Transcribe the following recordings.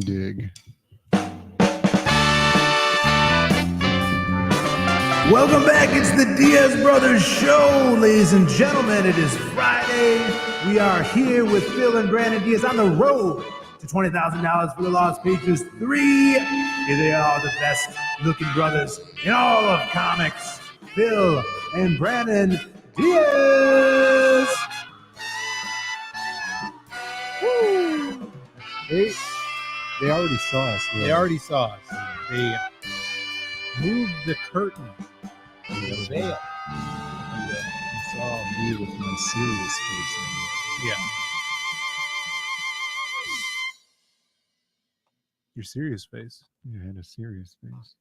Dig. Welcome back. It's the Diaz Brothers Show, ladies and gentlemen. It is Friday. We are here with Phil and Brandon Diaz on the road to $20,000 for the Lost Pages 3. Here they are, the best looking brothers in all of comics. Phil and Brandon Diaz. Woo! They already saw us. They already saw us. They moved the curtain. The veil. You saw me with my serious face on. Yeah. Your serious face. You had a serious face.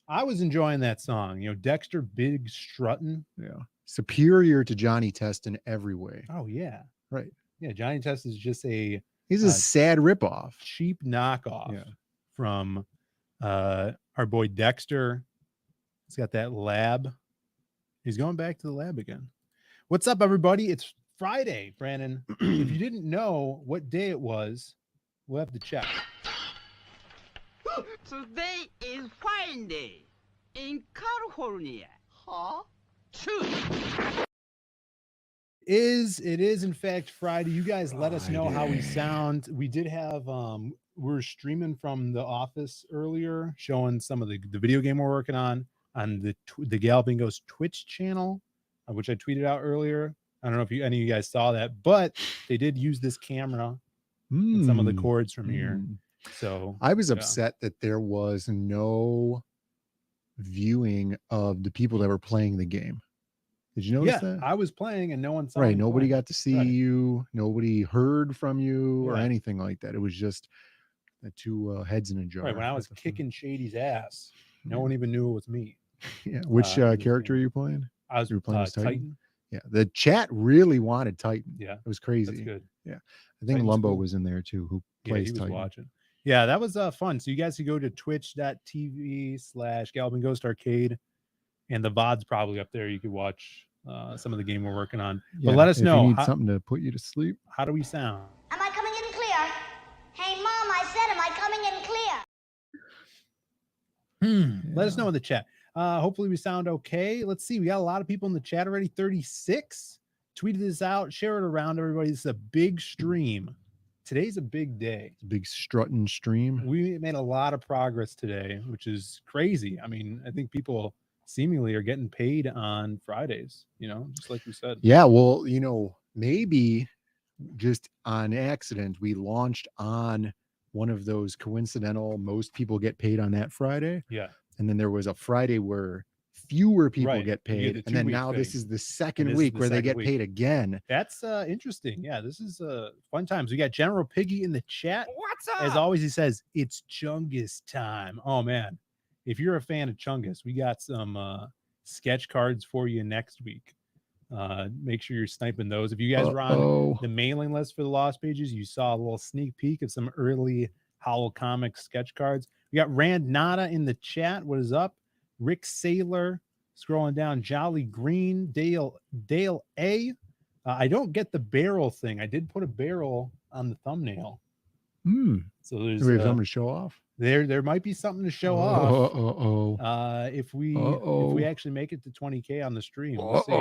I was enjoying that song. You know, Dexter Big Strutting. Yeah. Superior to Johnny Test in every way. Oh, yeah. Right. Yeah, Johnny Test is just a He's a sad ripoff. cheap knockoff Yeah. from our boy Dexter. He's got that lab. He's going back to the lab again. What's up, everybody? It's Friday, Brandon. If you didn't know what day it was, we'll have to check. Today is Friday in California. Huh? True. It is in fact Friday. You guys let us know how we sound. We did have we were streaming from the office earlier, showing some of the video game we're working on the Galloping Ghost Twitch channel, which I tweeted out earlier. I don't know if any of you guys saw that, but they did use this camera and some of the cords from here. So I was upset that there was no viewing of the people that were playing the game. Did you notice that? I was playing and no one saw Right. me Nobody playing. got to see you. Nobody heard from you or Right. anything like that. It was just the two heads in a jar. Right. When I was kicking Shady's ass, no one even knew it was me. Yeah. Which character are you playing? I was You were playing as Titan. Yeah. The chat really wanted Titan. Yeah. It was crazy. That's good. Yeah. I think Titan's Lumbo cool. was in there too, who Yeah, plays he was Titan. watching. Yeah, that was fun. So you guys could go to twitch.tv/Galloping Ghost Arcade, and the VOD's probably up there. You could watch some of the game we're working on. Yeah, but let us if know you need something to put you to sleep. How do we sound? Am I coming in clear? Hey, Mom, I said, am I coming in clear? Let us know in the chat. Hopefully we sound okay. Let's see. We got a lot of people in the chat already. 36. Tweeted this out. Share it around, everybody. This is a big stream. Today's a big day. It's a big strutting stream. We made a lot of progress today, which is crazy. I mean, I think people seemingly are getting paid on Fridays, you know, just like we said. Yeah, well, you know, maybe just on accident we launched on one of those coincidental most people get paid on that Friday. Yeah. And then there was a Friday where fewer people Right. get You get paid. the And then 2-week now this thing. is the And second this is week the where they second get week. paid again. That's interesting. Yeah, this is fun times. We got General Piggy in the chat. What's up? As always, he says it's Chungus time. Oh man, if you're a fan of Chungus, we got some sketch cards for you next week. Make sure you're sniping those. If you guys are on the mailing list for the Lost Pages, you saw a little sneak peek of some early Howl Comics sketch cards. We got Rand Nada in the chat. What is up? Rick Saylor scrolling down. Jolly Green, Dale A. I don't get the barrel thing. I did put a barrel on the thumbnail. So there's we have something to show off. There might be something to show off. If we actually make it to 20K on the stream. We'll see.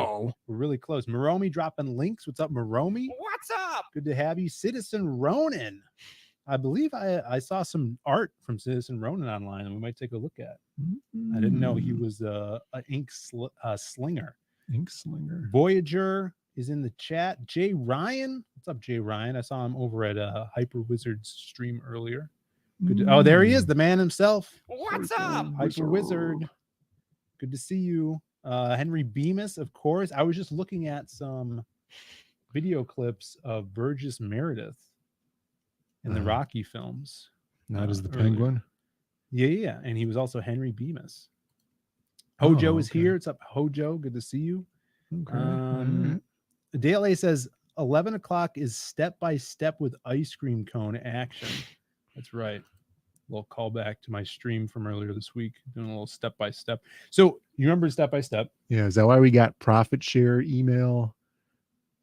We're really close. Maromi dropping links. What's up, Maromi? What's up? Good to have you. Citizen Ronan. I believe I saw some art from Citizen Ronan online, and we might take a look at. I didn't know he was an ink slinger. Ink slinger. Voyager is in the chat. Jay Ryan. What's up, Jay Ryan? I saw him over at Hyper Wizard's stream earlier. Good to, oh, there he is, the man himself. What's up? Hyper Wizard. Good to see you. Henry Bemis, of course. I was just looking at some video clips of Burgess Meredith in the Rocky films. Not as the earlier. Penguin. Yeah. And he was also Henry Bemis. Hojo is here. It's up, Hojo. Good to see you. Okay. Dale A says 11 o'clock is step by step with ice cream cone action. That's right. A little callback to my stream from earlier this week, doing a little step by step. So you remember step by step? Yeah, is that why we got profit share email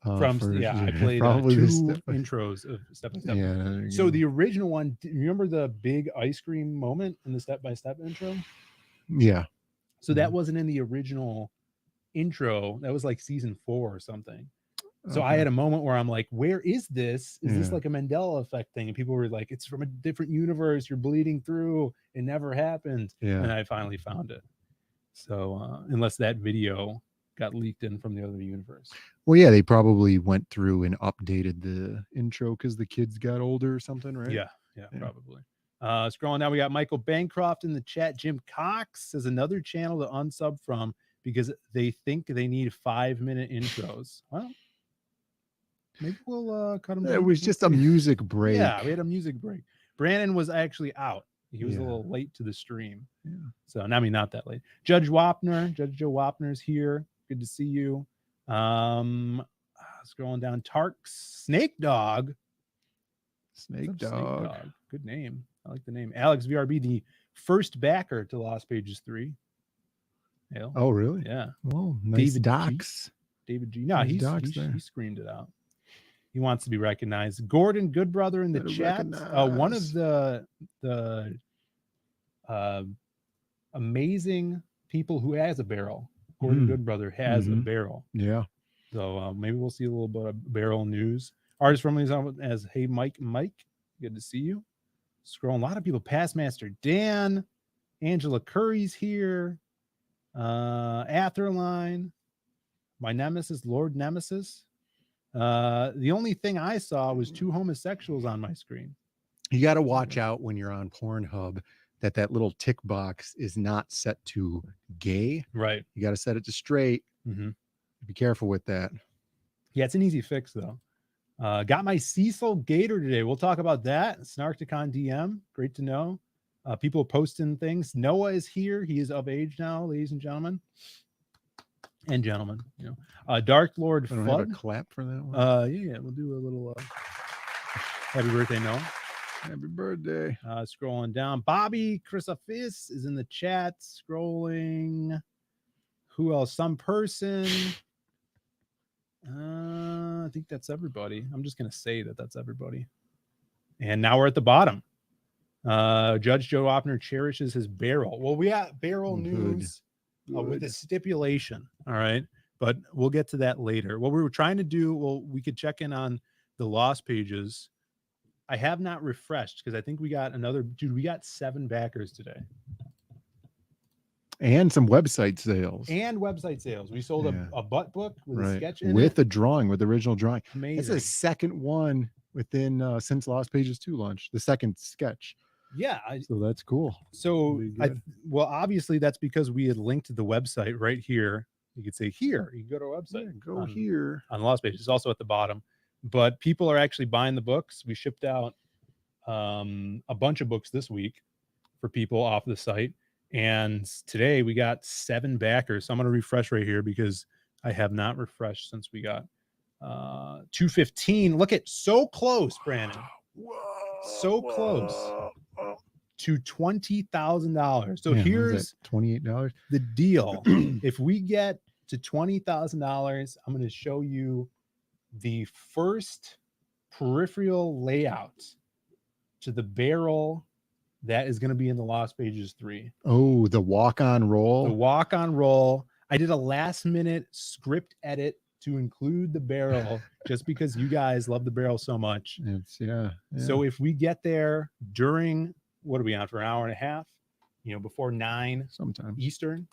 From I played probably two this intros of Step by Step. Yeah. there you So go. the original one, do you remember the big ice cream moment in the Step by Step intro? Yeah. So that wasn't in the original intro. That was like season 4 or something. So I Okay. had a moment where I'm like, where is this? Is this Yeah. like a Mandela effect thing? And people were like, it's from a different universe. You're bleeding through. It never happened. Yeah. And I finally found it. So unless that video got leaked in from the other universe. Well, yeah, they probably went through and updated the intro because the kids got older or something, right? Yeah, probably. Scrolling down, we got Michael Bancroft in the chat. Jim Cox says another channel to unsub from because they think they need 5-minute intros. Well, maybe we'll cut them. It was just a music break. Yeah, we had a music break. Brandon was actually out. He was a Yeah. little late to the stream. Yeah. So, I mean, not that late. Judge Joe Wapner's here. Good to see you. Scrolling down, Tarks, Snake Dog. Snake Dog. Good name. I like the name. Alex VRB, the first backer to Lost Pages 3. Hell, Oh, really? yeah. Well, nice David G. docs. David G. No, Nice he docs there. screamed it out. He wants to be recognized. Gordon Goodbrother in the Better chat. One of recognize. the amazing people who has a barrel. Gordon Goodbrother has a barrel. Yeah. So maybe we'll see a little bit of barrel news. Artist formerly known as Hey Mike. Good to see you. Scrolling, a lot of people. Past Master Dan, Angela Curry's here. Atherline, my nemesis, Lord Nemesis. The only thing I saw was 2 homosexuals on my screen. You got to watch out when you're on Pornhub that little tick box is not set to gay. Right. You got to set it to straight. Mm-hmm. Be careful with that. Yeah, it's an easy fix though. Got my Cecil Gator today. We'll talk about that. Snarkticon DM. Great to know. People posting things. Noah is here. He is of age now, ladies and gentlemen. And gentlemen, you know. Dark Lord I don't have a Fudd. clap for that one. Yeah, we'll do a little happy birthday, Noah. Happy birthday. Scrolling down. Bobby Chrysophysis is in the chat. Scrolling. Who else? Some person. I think that's everybody. I'm just going to say that that's everybody. And now we're at the bottom. Judge Joe Opner cherishes his barrel. Well, we got barrel news with a stipulation. All right. But we'll get to that later. What we were trying to do, well, we could check in on the Lost Pages. I have not refreshed because I think we got we got 7 backers today. And some website sales. And website sales. We sold a butt book with a sketch in with it. a drawing, with the original drawing. Amazing. It's the second one within since Lost Pages 2 launch, the second sketch. Yeah. So that's cool. So, well, obviously that's because we had linked the website right here. You could say here. You can go to our website. Yeah, go here. On Lost Pages. It's also at the bottom. But people are actually buying the books. We shipped out a bunch of books this week for people off the site. And today we got 7 backers. So I'm going to refresh right here because I have not refreshed since we got 215. Look at so close, Brandon. So close to $20,000. So here's $28. the deal. If we get to $20,000, I'm going to show you the first peripheral layout to the barrel that is going to be in the Lost Pages 3. Oh, the walk-on roll. The walk-on roll. I did a last-minute script edit to include the barrel just because you guys love the barrel so much. It's yeah. So if we get there during, what are we on for an hour and a half? You know, before 9 sometime Eastern.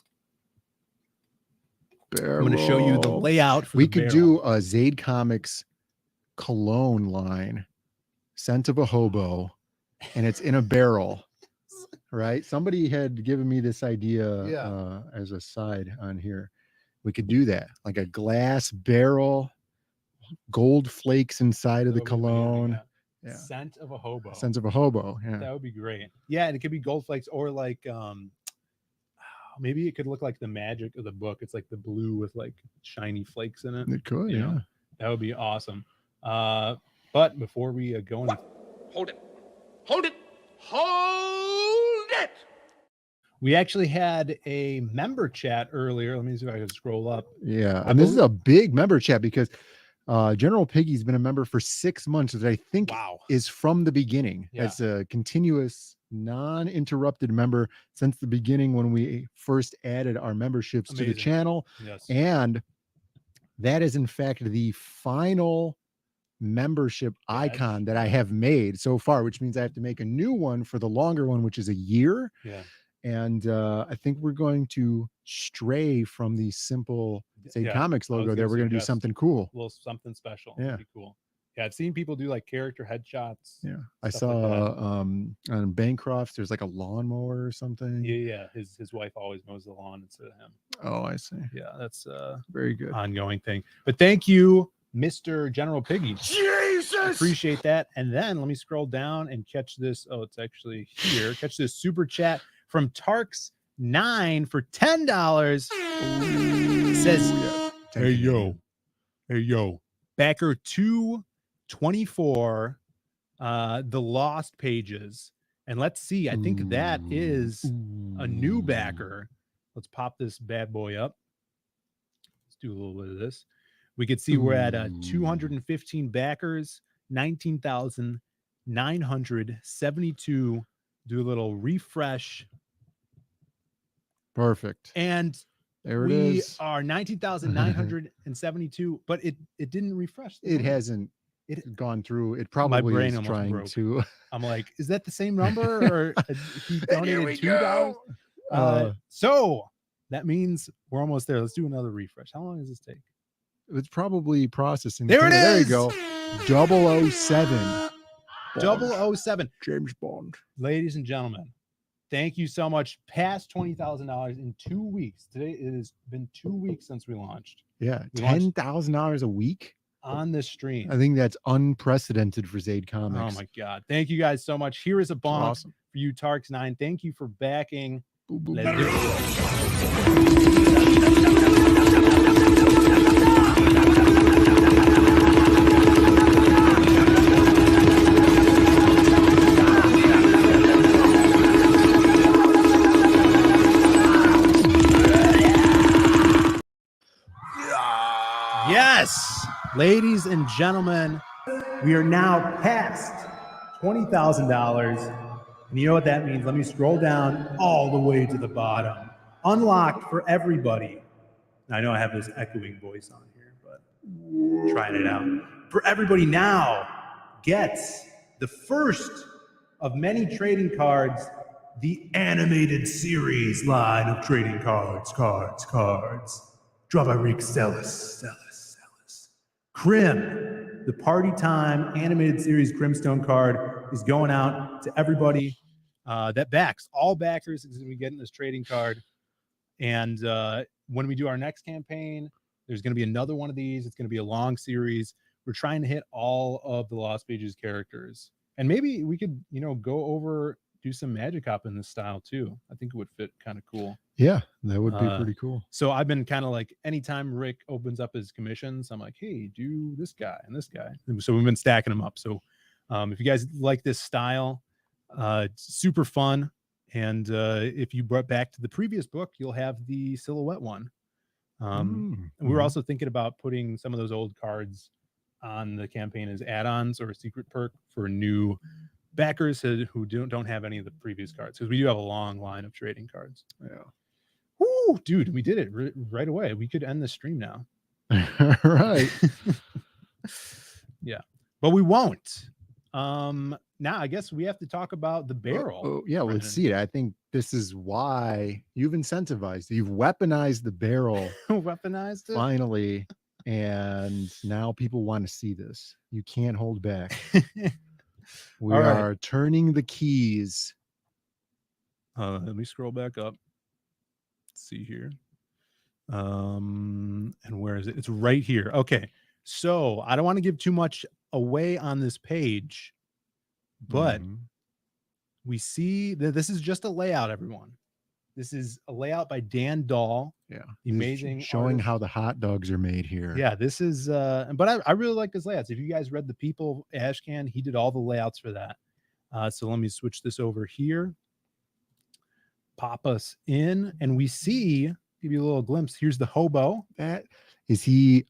Barrel. I'm going to show you the layout for we the could barrel. do a Zaid Comics cologne line, Scent of a Hobo, and it's in a barrel, right? Somebody had given me this idea as a side on here. We could do that, like a glass barrel, gold flakes inside of the cologne. Yeah. Scent of a Hobo. Scent of a Hobo. Yeah. That would be great. Yeah, and it could be gold flakes or like maybe it could look like the magic of the book. It's like the blue with like shiny flakes in it. It could, you yeah. know? That would be awesome. But before we go any Hold it. Hold it. Hold it. we actually had a member chat earlier. Let me see if I can scroll up. Yeah. And this is a big member chat because General Piggy's been a member for 6 months, which I think is from the beginning. Yeah. As a continuous, non-interrupted member since the beginning when we first added our memberships to the Amazing. channel. Yes. And that is in fact the final membership icon that I have made so far, which means I have to make a new one for the longer one, which is a year. Yeah. And I think we're going to stray from the simple say Comics I was logo there. gonna We're going to do suggest something cool. A little something special. Yeah. That'd be cool. Yeah, I've seen people do like character headshots. Yeah. I stuff like saw that. on Bancroft's there's like a lawnmower or something. Yeah. His wife always mows the lawn instead of him. Oh, I see. Yeah, that's Very good. ongoing thing. But thank you, Mr. General Piggy. Jesus! Appreciate that. And then let me scroll down and catch this. Oh, it's actually here. Catch this super chat from Tarks9 for $10. Says, hey yo, backer 224, the Lost Pages. And let's see, I think that is a new backer. Let's pop this bad boy up. Let's do a little bit of this. We could see we're at 215 backers, 19,972. Do a little refresh. Perfect. And there it we is. are 19,972, but it didn't refresh. It hasn't gone through. It probably brain is almost trying broke. to. I'm like, is that the same number or he donated $2? Uh, So that means we're almost there. Let's do another refresh. How long does this take? It's probably processing. There it There you is. go. 007. 007. James Bond. Ladies and gentlemen, thank you so much. Past $20,000 in 2 weeks. Today it has been 2 weeks since we launched. Yeah, We launched $10,000 a week on this stream. I think that's unprecedented for Zaid Comics. Oh my God. Thank you guys so much. Here is a bonk awesome. for you, Tarks9. Thank you for backing. Let's do Yes, ladies and gentlemen, we are now past $20,000. And you know what that means? Let me scroll down all the way to the bottom. Unlocked for everybody. I know I have this echoing voice on here, but trying it out. For everybody now gets the first of many trading cards, the animated series line of trading cards. Drawn by Rick Sellis. Crim, the Party Time animated series Crimstone card is going out to everybody that backs. All backers is going to be getting this trading card. And when we do our next campaign, there's going to be another one of these. It's going to be a long series. We're trying to hit all of the Lost Pages characters. And maybe we could, go over, do some Magic Hop in this style too. I think it would fit kind of cool. Yeah, that would be pretty cool. So I've been kind of like, anytime Rick opens up his commissions, I'm like, hey, do this guy and this guy. So we've been stacking them up. So if you guys like this style, it's super fun. And if you brought back to the previous book, you'll have the silhouette one. And we were also thinking about putting some of those old cards on the campaign as add-ons or a secret perk for new backers who don't have any of the previous cards, because we do have a long line of trading cards. Yeah. Woo, dude, we did it right away. We could end the stream now. Right. Yeah, but we won't. Now I guess we have to talk about the barrel. Oh, yeah, well, let's see it. I think this is why you've incentivized, you've weaponized the barrel. Weaponized it finally, and now people want to see this. You can't hold back. We are turning the keys. Let me scroll back up. Let's see here. And where is it? It's right here. Okay. So I don't want to give too much away on this page, but we see that this is just a layout, everyone. This is a layout by Dan Dahl. Yeah. Amazing. Showing how the hot dogs are made here. Yeah, this is but I really like his layouts. If you guys read the People Ashcan, he did all the layouts for that. So let me switch this over here. Pop us in, and we see, give you a little glimpse. Here's the hobo. That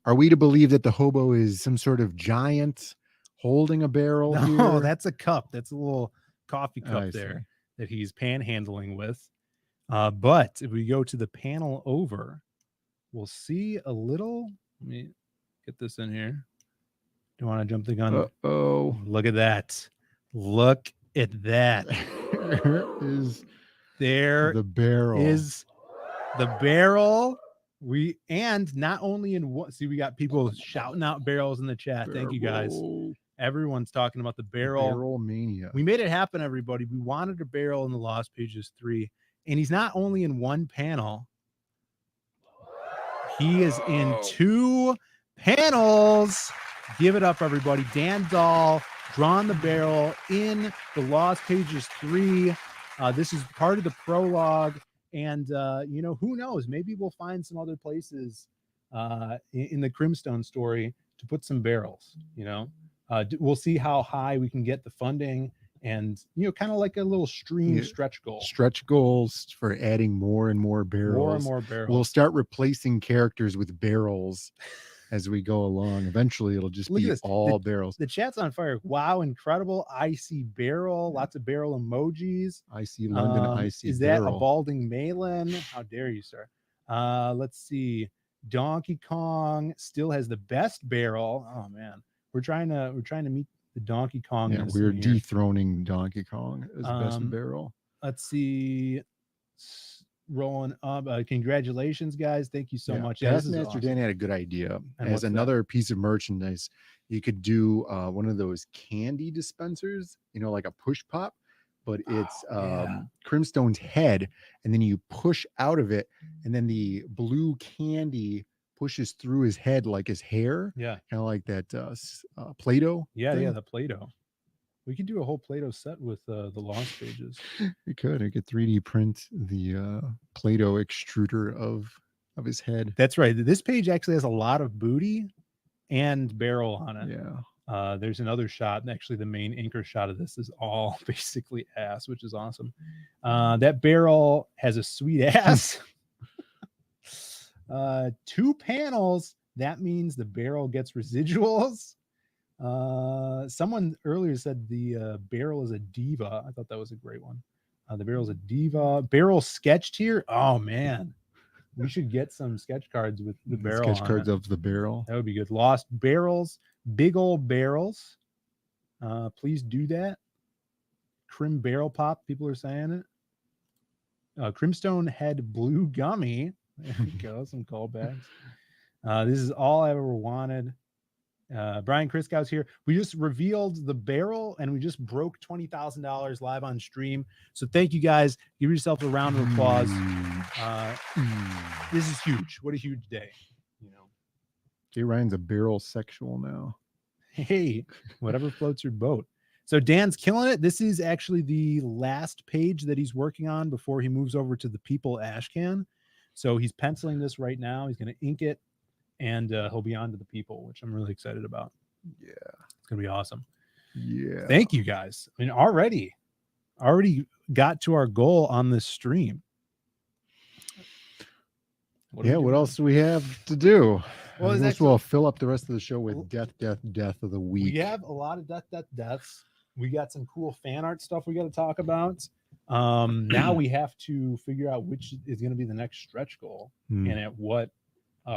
Are we to believe that the hobo is some sort of giant holding a barrel No, here? that's a cup. That's a little coffee cup I there see. that he's panhandling with. But if we go to the panel over, we'll see a little. Let me get this in here. Do you want to jump the gun? Oh, look at that. Look at that. There The barrel. Is the barrel. And not only in what, see, we got people shouting out barrels in the chat. Thank you guys. Everyone's talking about the barrel. Barrel mania. We made it happen, everybody. We wanted a barrel in the Lost Pages 3. And he's not only in one panel, he is in 2 panels. Give it up, everybody. Dan Dahl drawn the barrel in the Lost Pages 3. This is part of the prologue. And, who knows? Maybe we'll find some other places in the Crimstone story to put some barrels, we'll see how high we can get the funding and, kind of like a little stream stretch goal. Stretch goals for adding more and more barrels. More and more barrels. We'll start replacing characters with barrels as we go along. Eventually, it'll just be all barrels. The chat's on fire. Wow, incredible. I see barrel. Lots of barrel emojis. I see London. I see Is barrel. that a balding Malin? How dare you, sir? Let's see. Donkey Kong still has the best barrel. Oh man, we're trying to meet the Donkey Kong. Yeah, we're dethroning Donkey Kong as best barrel. Let's see. Rolling up. Congratulations, guys. Thank you so much. Yeah, Master awesome. Dan had a good idea. As another piece of merchandise, you could do one of those candy dispensers, like a push pop, but it's Crimstone's head, and then you push out of it, and then the blue candy pushes through his head like his hair. Yeah. Kind of like that Play-Doh. Yeah, thing. Yeah, the Play-Doh. We could do a whole Play-Doh set with the Lost Pages. You could. I could 3D print the Play-Doh extruder of his head. That's right. This page actually has a lot of booty and barrel on it. Yeah. There's another shot. Actually, the main anchor shot of this is all basically ass, which is awesome. That barrel has a sweet ass. 2 panels. That means the barrel gets residuals. Someone earlier said the barrel is a diva. I thought that was a great one. The barrel is a diva. Barrel sketched here. Oh man, we should get some sketch cards with the barrel. Sketch cards of the barrel. That would be good. Lost barrels, big old barrels. Please do that. Crim barrel pop. People are saying it. Crimstone head blue gummy. There we go. Some callbacks. This is all I ever wanted. Brian Kriskow's here. We just revealed the barrel and we just broke $20,000 live on stream. So thank you guys. Give yourself a round of applause. This is huge. What a huge day. Jay Ryan's a barrel sexual now. Hey, whatever floats your boat. So Dan's killing it. This is actually the last page that he's working on before he moves over to the People Ashcan. So he's penciling this right now. He's going to ink it. And he'll be on to the People, which I'm really excited about. Yeah. It's going to be awesome. Yeah. Thank you guys. I mean, already got to our goal on this stream. What else do we have to do? Well, we'll fill up the rest of the show with death of the week. We have a lot of deaths. We got some cool fan art stuff we got to talk about. Now we have to figure out which is going to be the next stretch goal and at what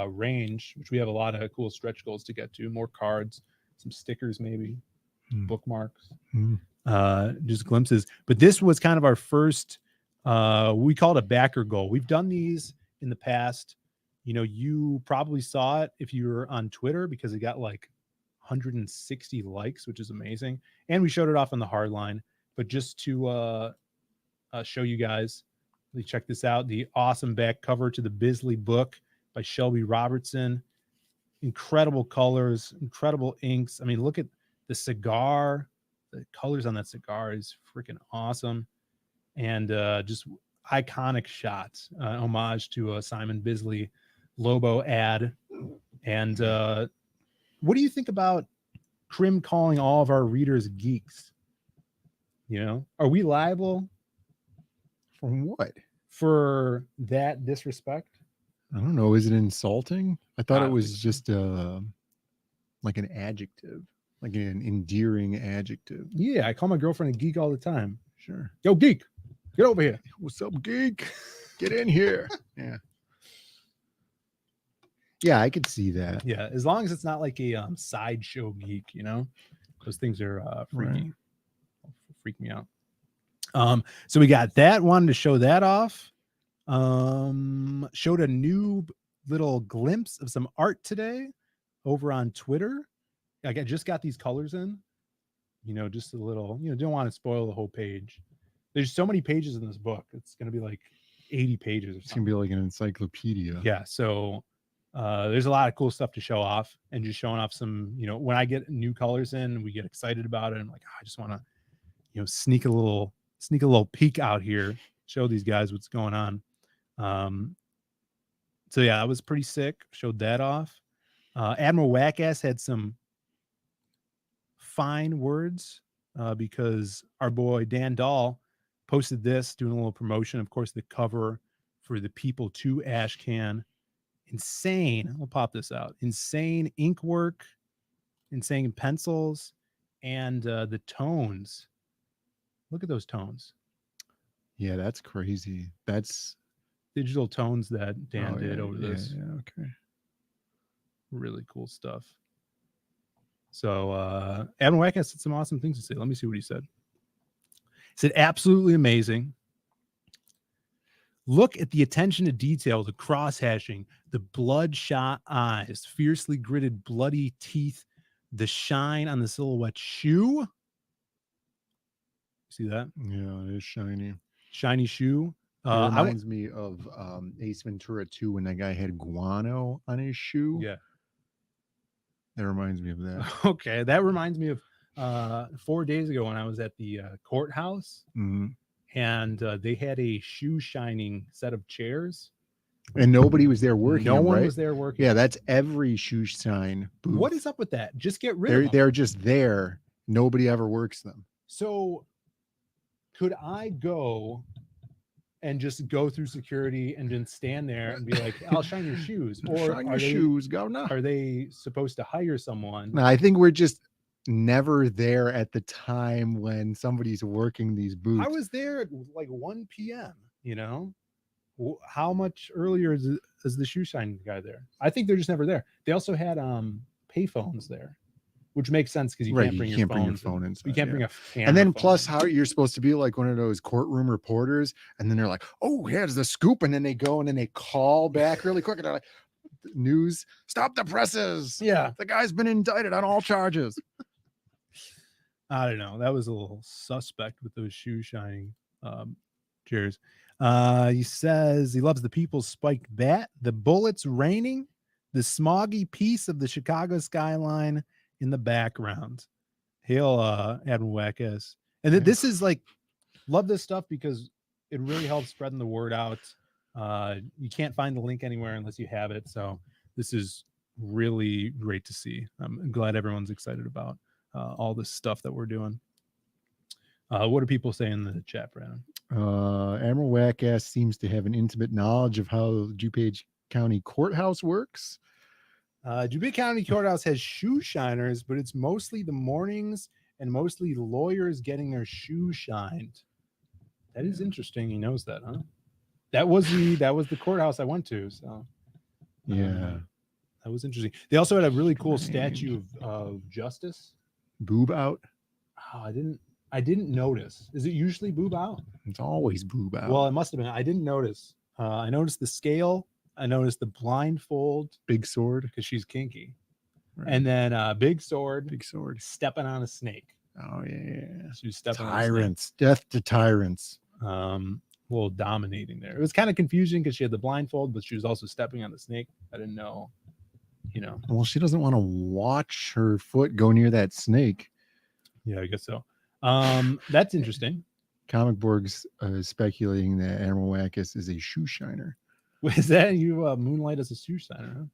range, which we have a lot of cool stretch goals to get to. More cards, some stickers, maybe bookmarks, just glimpses. But this was kind of our first, we call it a backer goal. We've done these in the past. You probably saw it if you were on Twitter because it got like 160 likes, which is amazing. And we showed it off on the hard line. But just to show you guys, check this out. The awesome back cover to the Bisley book by Shelby Robertson. Incredible colors, incredible inks. I mean, look at the cigar. The colors on that cigar is freaking awesome. And just iconic shots. Homage to a Simon Bisley Lobo ad. And what do you think about Crim calling all of our readers geeks? Are we liable? From what? For that disrespect? I don't know. Is it insulting? I thought it was just like an adjective, like an endearing adjective. Yeah, I call my girlfriend a geek all the time. Sure. Yo, geek, get over here. What's up, geek? Get in here. Yeah. Yeah, I could see that. Yeah, as long as it's not like a sideshow geek, you know, those things are freaky. Freak me out. So we got that. Wanted to show that off. Showed a new little glimpse of some art today over on Twitter. Like I just got these colors in, you know, just a little, you know, don't want to spoil the whole page. There's so many pages in this book. It's going to be like 80 pages. It's going to be like an encyclopedia. Yeah. So there's a lot of cool stuff to show off, and just showing off some, you know, when I get new colors in, we get excited about it. I'm like, oh, I just want to, you know, sneak a little peek out here, show these guys what's going on. So yeah, that was pretty sick. Showed that off. Admiral Wackass had some fine words because our boy Dan Dahl posted this, doing a little promotion. Of course, the cover for the People 2 ash can. Insane. We'll pop this out. Insane ink work, insane pencils, and the tones. Look at those tones. Yeah, that's crazy. That's digital tones that Dan did over this. Yeah, okay. Really cool stuff. So Adam Wackass said some awesome things to say. Let me see what he said. He said, absolutely amazing. Look at the attention to detail, the cross-hashing, the bloodshot eyes, fiercely gritted, bloody teeth, the shine on the silhouette shoe. See that? Yeah, it is shiny. Shiny shoe. It reminds me of Ace Ventura 2 when that guy had guano on his shoe. Yeah. That reminds me of that. Okay. That reminds me of 4 days ago when I was at the courthouse. Mm-hmm. And they had a shoe shining set of chairs. And nobody was there working. No one right? was there working. Yeah, that's every shoe shine booth. What is up with that? Just get rid of them. They're just there. Nobody ever works them. So could I go and just go through security and then stand there and be like, I'll shine your shoes? Or shine your shoes, go now. Are they supposed to hire someone? No, I think we're just never there at the time when somebody's working these booths. I was there at like 1 p.m. You know, how much earlier is the shoe shining guy there? I think they're just never there. They also had payphones there, which makes sense because you can't bring your phone inside. You can't bring a camera. And then plus how you're supposed to be like one of those courtroom reporters, and then they're like, oh, here's the scoop, and then they go and then they call back really quick and they're like, news, stop the presses. Yeah, the guy's been indicted on all charges. I don't know. That was a little suspect with those shoe shining chairs. He says he loves the People's spiked bat, the bullets raining, the smoggy piece of the Chicago skyline in the background. Hail Admiral Wackass. And this is like, love this stuff because it really helps spreading the word out. You can't find the link anywhere unless you have it. So this is really great to see. I'm glad everyone's excited about all this stuff that we're doing. What do people say in the chat, Brandon? Admiral Wackass seems to have an intimate knowledge of how DuPage County Courthouse works. DuPage County Courthouse has shoe shiners, but it's mostly the mornings and mostly lawyers getting their shoe shined. That is interesting. He knows that, huh? That was the courthouse I went to. So yeah, that was interesting. They also had a really cool statue of Justice. Boob out. Oh, I didn't notice. Is it usually boob out? It's always boob out. Well, it must have been. I didn't notice. I noticed the scale. I noticed the blindfold. Big sword, because she's kinky. Right. And then big sword. Big sword. Stepping on a snake. Oh yeah. She's stepping tyrants. On a snake. Death to tyrants. A little dominating there. It was kind of confusing because she had the blindfold, but she was also stepping on the snake. I didn't know. You know. Well, she doesn't want to watch her foot go near that snake. Yeah, I guess so. That's interesting. Comic Borg's speculating that Admiral Wackass is a shoe shiner. Is that you moonlight as a shoe shiner?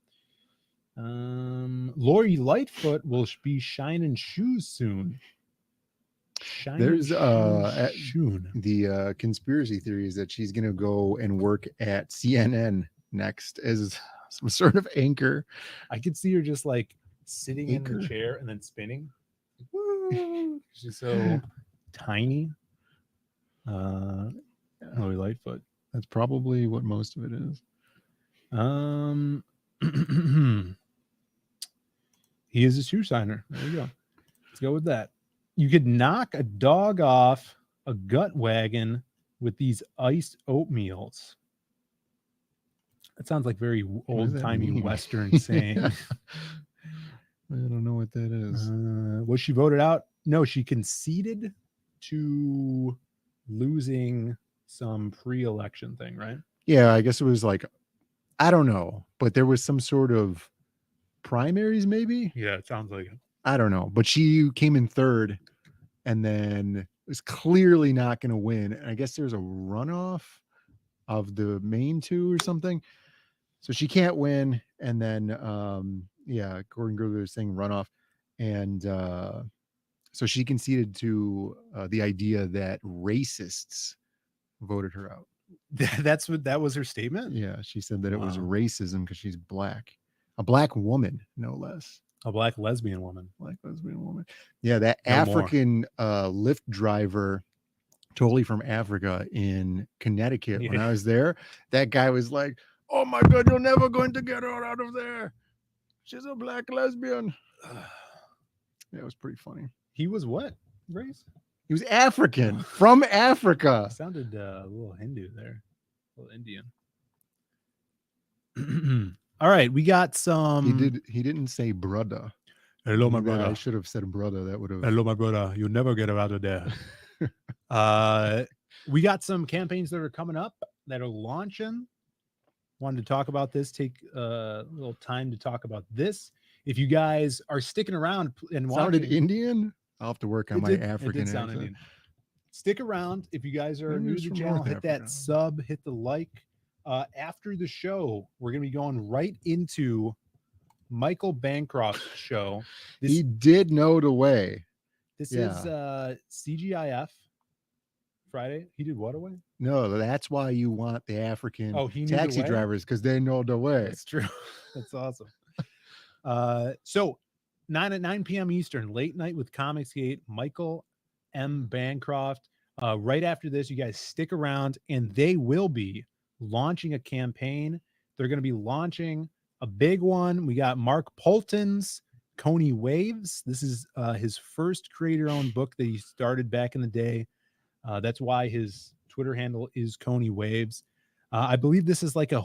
Huh? Lori Lightfoot will be shining shoes soon. There's the conspiracy theory is that she's gonna go and work at CNN next as some sort of anchor. I could see her just like sitting in Anchor. the chair and then spinning. Woo! She's so tiny. Lori Lightfoot. That's probably what most of it is. He is a shoe signer. There you go. Let's go with that. You could knock a dog off a gut wagon with these iced oatmeals. That sounds like very old-timey Western saying. Yeah. I don't know what that is. Was she voted out? No, she conceded to losing some pre-election thing, right? Yeah, I guess it was like, I don't know, but there was some sort of primaries, maybe. Yeah, it sounds like it. I don't know, but she came in third, and then was clearly not going to win. And I guess there's a runoff of the main two or something, so she can't win. And then, yeah, Gordon Gruber was saying runoff, and so she conceded to the idea that racists voted her out. That was her statement. Yeah, she said that it was racism because she's black, a black woman, no less. A black lesbian woman. Black lesbian woman. Yeah, that No African Lyft driver, totally from Africa in Connecticut. When I was there, that guy was like, "Oh my God, you're never going to get her out of there. She's a black lesbian." Yeah, it was pretty funny. He was what race? He was African, from Africa. Sounded a little Hindu there, a little Indian. All right, we got some. He didn't say brother. Hello, my brother. I should have said brother. That would have. Hello, my brother. You'll never get her out of there. We got some campaigns that are coming up that are launching. Wanted to talk about this. Take a little time to talk about this. If you guys are sticking around and Sounded watching, Indian. I'll have to work on my African sound accent. Indian. Stick around. If you guys are Maybe new it's to the from channel, North hit Africa. that sub, hit the like. After the show, we're going to be going right into Michael Bancroft's show. He did know the way. This is CGIF Friday. He did what away? No, that's why you want the African he knew the taxi way? drivers, because they know the way. That's true. That's awesome. So 9 p.m. Eastern, late night with Comicsgate, Michael M. Bancroft. Right after this, you guys stick around, and they will be launching a campaign. They're going to be launching a big one. We got Mark Polton's Coney Waves. This is his first creator-owned book that he started back in the day. That's why his Twitter handle is Coney Waves. I believe this is like a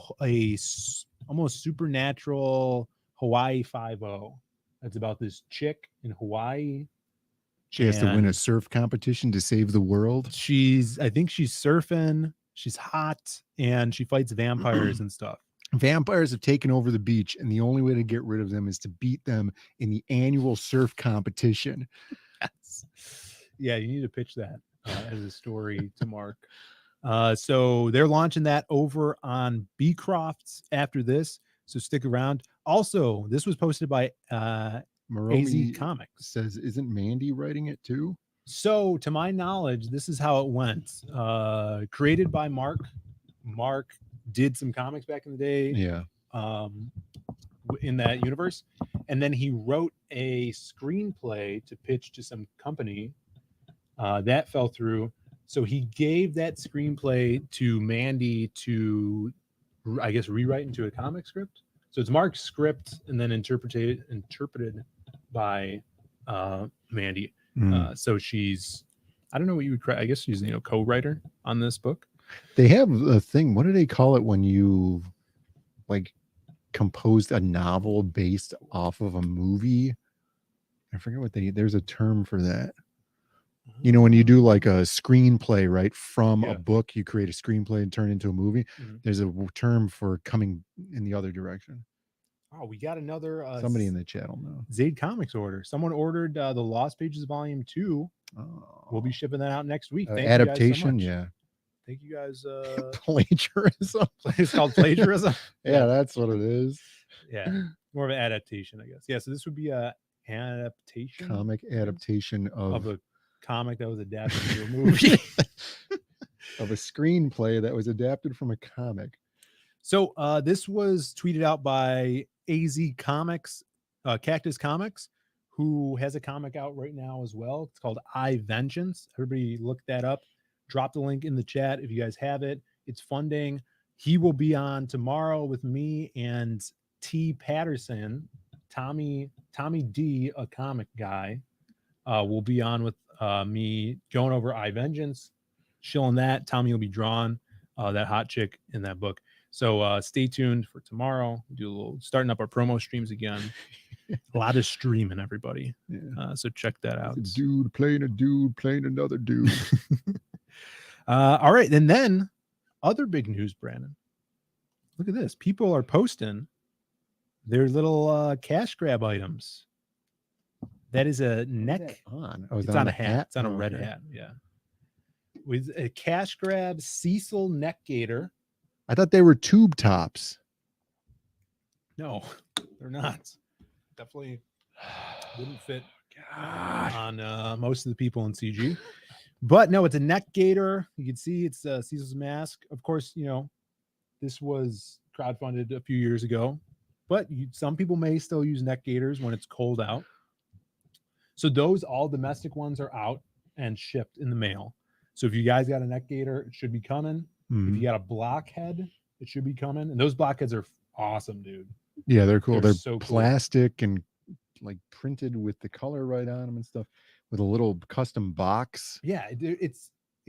almost supernatural Hawaii 5-0. It's about this chick in Hawaii. She has to win a surf competition to save the world. I think she's surfing. She's hot, and she fights vampires and stuff. Vampires have taken over the beach, and the only way to get rid of them is to beat them in the annual surf competition. Yes. Yeah, you need to pitch that as a story to Mark. So they're launching that over on Beecroft's after this. So stick around. Also, this was posted by Maromi AZ Comics. Says, isn't Mandy writing it too? So, to my knowledge, this is how it went. Created by Mark. Mark did some comics back in the day. Yeah. In that universe. And then he wrote a screenplay to pitch to some company. That fell through. So he gave that screenplay to Mandy to, I guess, rewrite into a comic script. So it's Mark's script and then interpreted by Mandy. So she's, I don't know what you would, I guess she's, co-writer on this book. They have a thing. What do they call it when you like composed a novel based off of a movie? I forget what there's a term for that. When you do like a screenplay, right? From a book, you create a screenplay and turn it into a movie. There's a term for coming in the other direction. Oh, we got another somebody in the chat will know. Zaid Comics order. Someone ordered the Lost Pages Volume 2. We'll be shipping that out next week. Thank Adaptation, you guys so much. yeah. Thank you guys. Plagiarism. It's called plagiarism. Yeah, that's what it is. Yeah, more of an adaptation, I guess. Yeah, so this would be a adaptation, comic adaptation of a comic that was adapted to a movie. Of a screenplay that was adapted from a comic. So this was tweeted out by AZ Comics, Cactus Comics, who has a comic out right now as well. It's called I Vengeance. Everybody look that up. Drop the link in the chat if you guys have it. It's funding. He will be on tomorrow with me and T. Patterson, Tommy D, a comic guy, will be on with me going over I Vengeance, shilling that. Tommy will be drawing that hot chick in that book. So stay tuned for tomorrow. Do a little starting up our promo streams again. A lot of streaming, everybody. Yeah. So check that out. A dude playing another dude. All right, and then other big news, Brandon. Look at this. People are posting their little cash grab items. That is a neck on. Oh, it's on a hat. hat. It's on a red hat. Yeah. With a cash grab Cecil neck gaiter. I thought they were tube tops. No, they're not. Definitely wouldn't fit on most of the people in CG. But no, it's a neck gaiter. You can see it's Cecil's mask. Of course, you know, this was crowdfunded a few years ago, but some people may still use neck gaiters when it's cold out. So those all domestic ones are out and shipped in the mail. So if you guys got a neck gaiter, it should be coming. If you got a blockhead, it should be coming. And those blockheads are awesome, dude. Yeah, they're cool. They're so plastic and like printed with the color right on them and stuff, with a little custom box. Yeah, it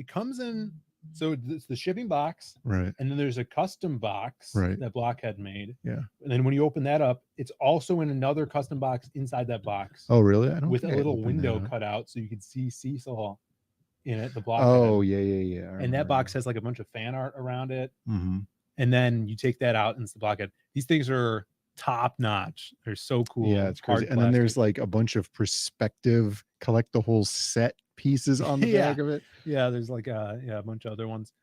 comes in. So it's the shipping box, right? And then there's a custom box, right, that Blockhead made. Yeah. And then when you open that up, it's also in another custom box inside that box. Oh, really? I don't with a think I little opened window that up. cut out so you can see Cecil in it. The Blockhead. Oh, yeah. And that box has like a bunch of fan art around it. Mm-hmm. And then you take that out and it's the Blockhead. These things are top notch. They're so cool. Yeah, it's crazy. And then there's like a bunch of perspective, collect the whole set pieces on the back of it. Yeah, there's like a bunch of other ones.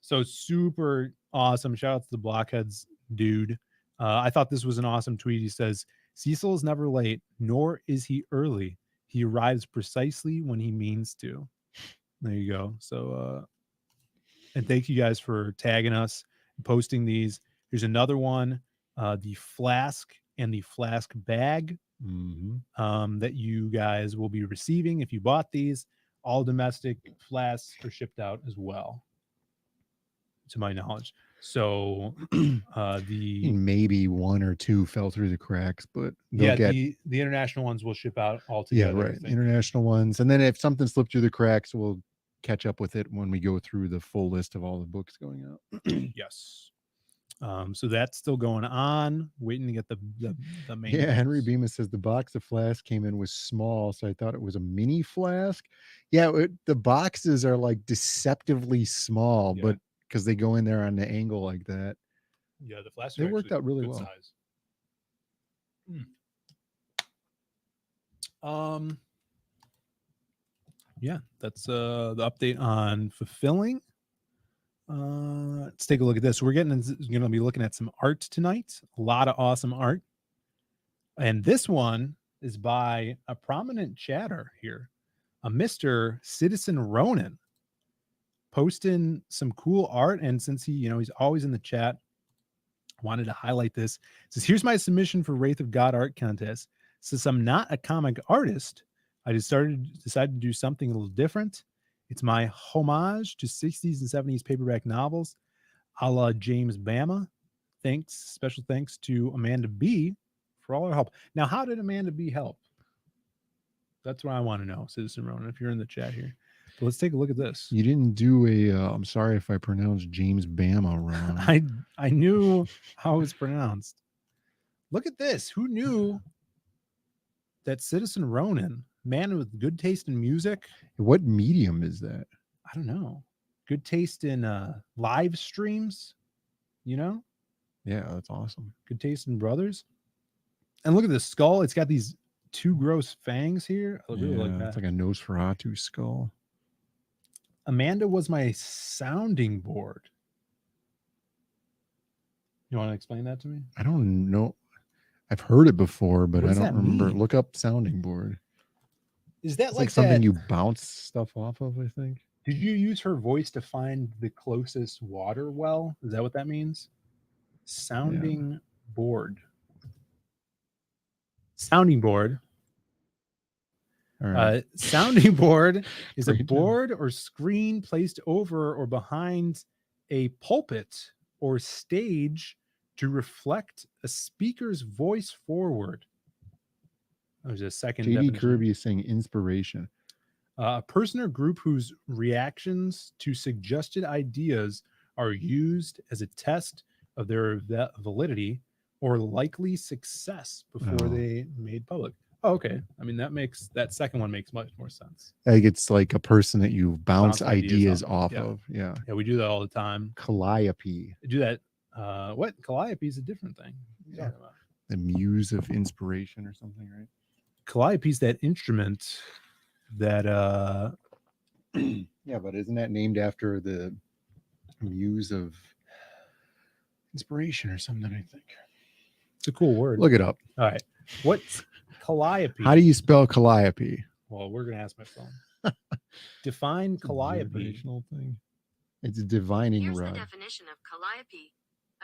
So super awesome. Shout out to the Blockheads dude. I thought this was an awesome tweet. He says, Cecil is never late, nor is he early. He arrives precisely when he means to. There you go. So and thank you guys for tagging us and posting these. Here's another one, the flask and the flask bag that you guys will be receiving if you bought these. All domestic flasks are shipped out as well, to my knowledge. So maybe one or two fell through the cracks, but the international ones will ship out all together. Yeah, right. International ones, and then if something slipped through the cracks, we'll catch up with it when we go through the full list of all the books going out. Yes. So that's still going on, waiting to get the main. Yeah, Henry Bemis says the box of flask came in was small, so I thought it was a mini flask. Yeah, the boxes are like deceptively small, but because they go in there on the angle like that. Yeah, the flasks they worked out really well. Size. Yeah, that's the update on fulfilling. Let's take a look at this. We're going to be looking at some art tonight. A lot of awesome art. And this one is by a prominent chatter here, a Mr. Citizen Ronan, posting some cool art. And since he's always in the chat, wanted to highlight this. It says, here's my submission for Wraith of God art contest. Since I'm not a comic artist, I decided to do something a little different. It's my homage to 60s and 70s paperback novels, a la James Bama. Special thanks to Amanda B for all her help. Now, how did Amanda B help? That's what I want to know, Citizen Ronan, if you're in the chat here. But let's take a look at this. You didn't do I'm sorry if I pronounced James Bama wrong. I knew how it was pronounced. Look at this. Who knew that Citizen Ronan, man with good taste in music? What medium is that? I don't know. Good taste in live streams, Yeah, that's awesome. Good taste in brothers. And look at this skull. It's got these two gross fangs here. I really like that. It's like a Nosferatu skull. Amanda was my sounding board. You want to explain that to me? I don't know. I've heard it before, but I don't remember. Mean? Look up sounding board. Is that like something you bounce stuff off of, I think? Did you use her voice to find the closest water well? Is that what that means? Sounding board. Sounding board. All right. Sounding board is a Great. board or screen placed over or behind a pulpit or stage to reflect a speaker's voice forward. There's a second JD definition. Kirby is saying inspiration. A person or group whose reactions to suggested ideas are used as a test of their validity or likely success before they made public. Oh, okay. I mean, that second one makes much more sense. Like it's like a person that you bounce ideas off off of. Yeah. Yeah, we do that all the time. Calliope. We do that. What? Calliope is a different thing. What are you talking about? The muse of inspiration or something, right? Calliope is that instrument that yeah, but isn't that named after the muse of inspiration or something? I think it's a cool word. Look it up. All right. What's calliope? How do you spell calliope? Well, we're gonna ask my phone. Define calliope. Thing. It's a divining Here's rod. the definition of calliope.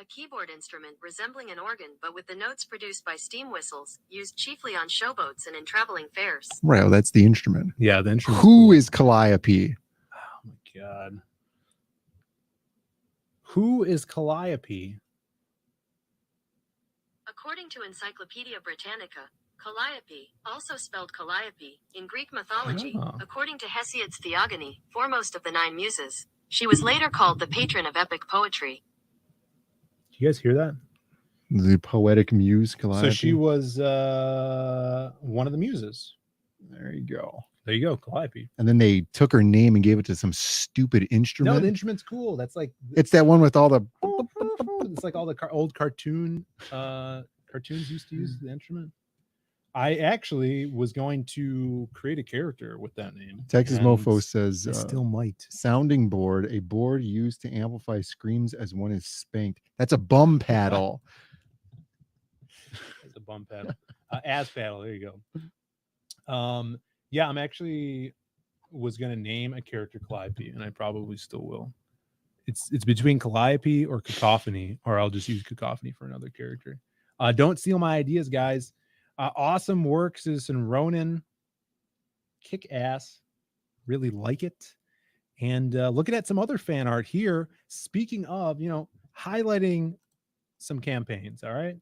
A keyboard instrument resembling an organ, but with the notes produced by steam whistles, used chiefly on showboats and in traveling fairs. Right, well, that's the instrument. Yeah, the instrument. Who is calliope? Oh my god. Who is calliope? According to Encyclopedia Britannica, Calliope, also spelled Calliope, in Greek mythology, according to Hesiod's Theogony, foremost of the 9 muses, she was later called the patron of epic poetry. You guys hear that? The poetic muse, Calliope. So she was one of the muses. There you go. There you go, Calliope. And then they took her name and gave it to some stupid instrument. No, the instrument's cool. That's like it's that one with all the. It's like all the old cartoons used to use the instrument. I actually was going to create a character with that name. Texas Mofo says I still might. Sounding board, a board used to amplify screams as one is spanked. That's a bum paddle. It's a bum paddle. As paddle. There you go. Yeah, I'm actually was going to name a character Calliope, and I probably still will. It's between Calliope or Cacophony, or I'll just use Cacophony for another character. Don't steal my ideas, guys. Awesome work, Citizen Ronan. Kick ass. Really like it. And looking at some other fan art here. Speaking of, highlighting some campaigns. All right.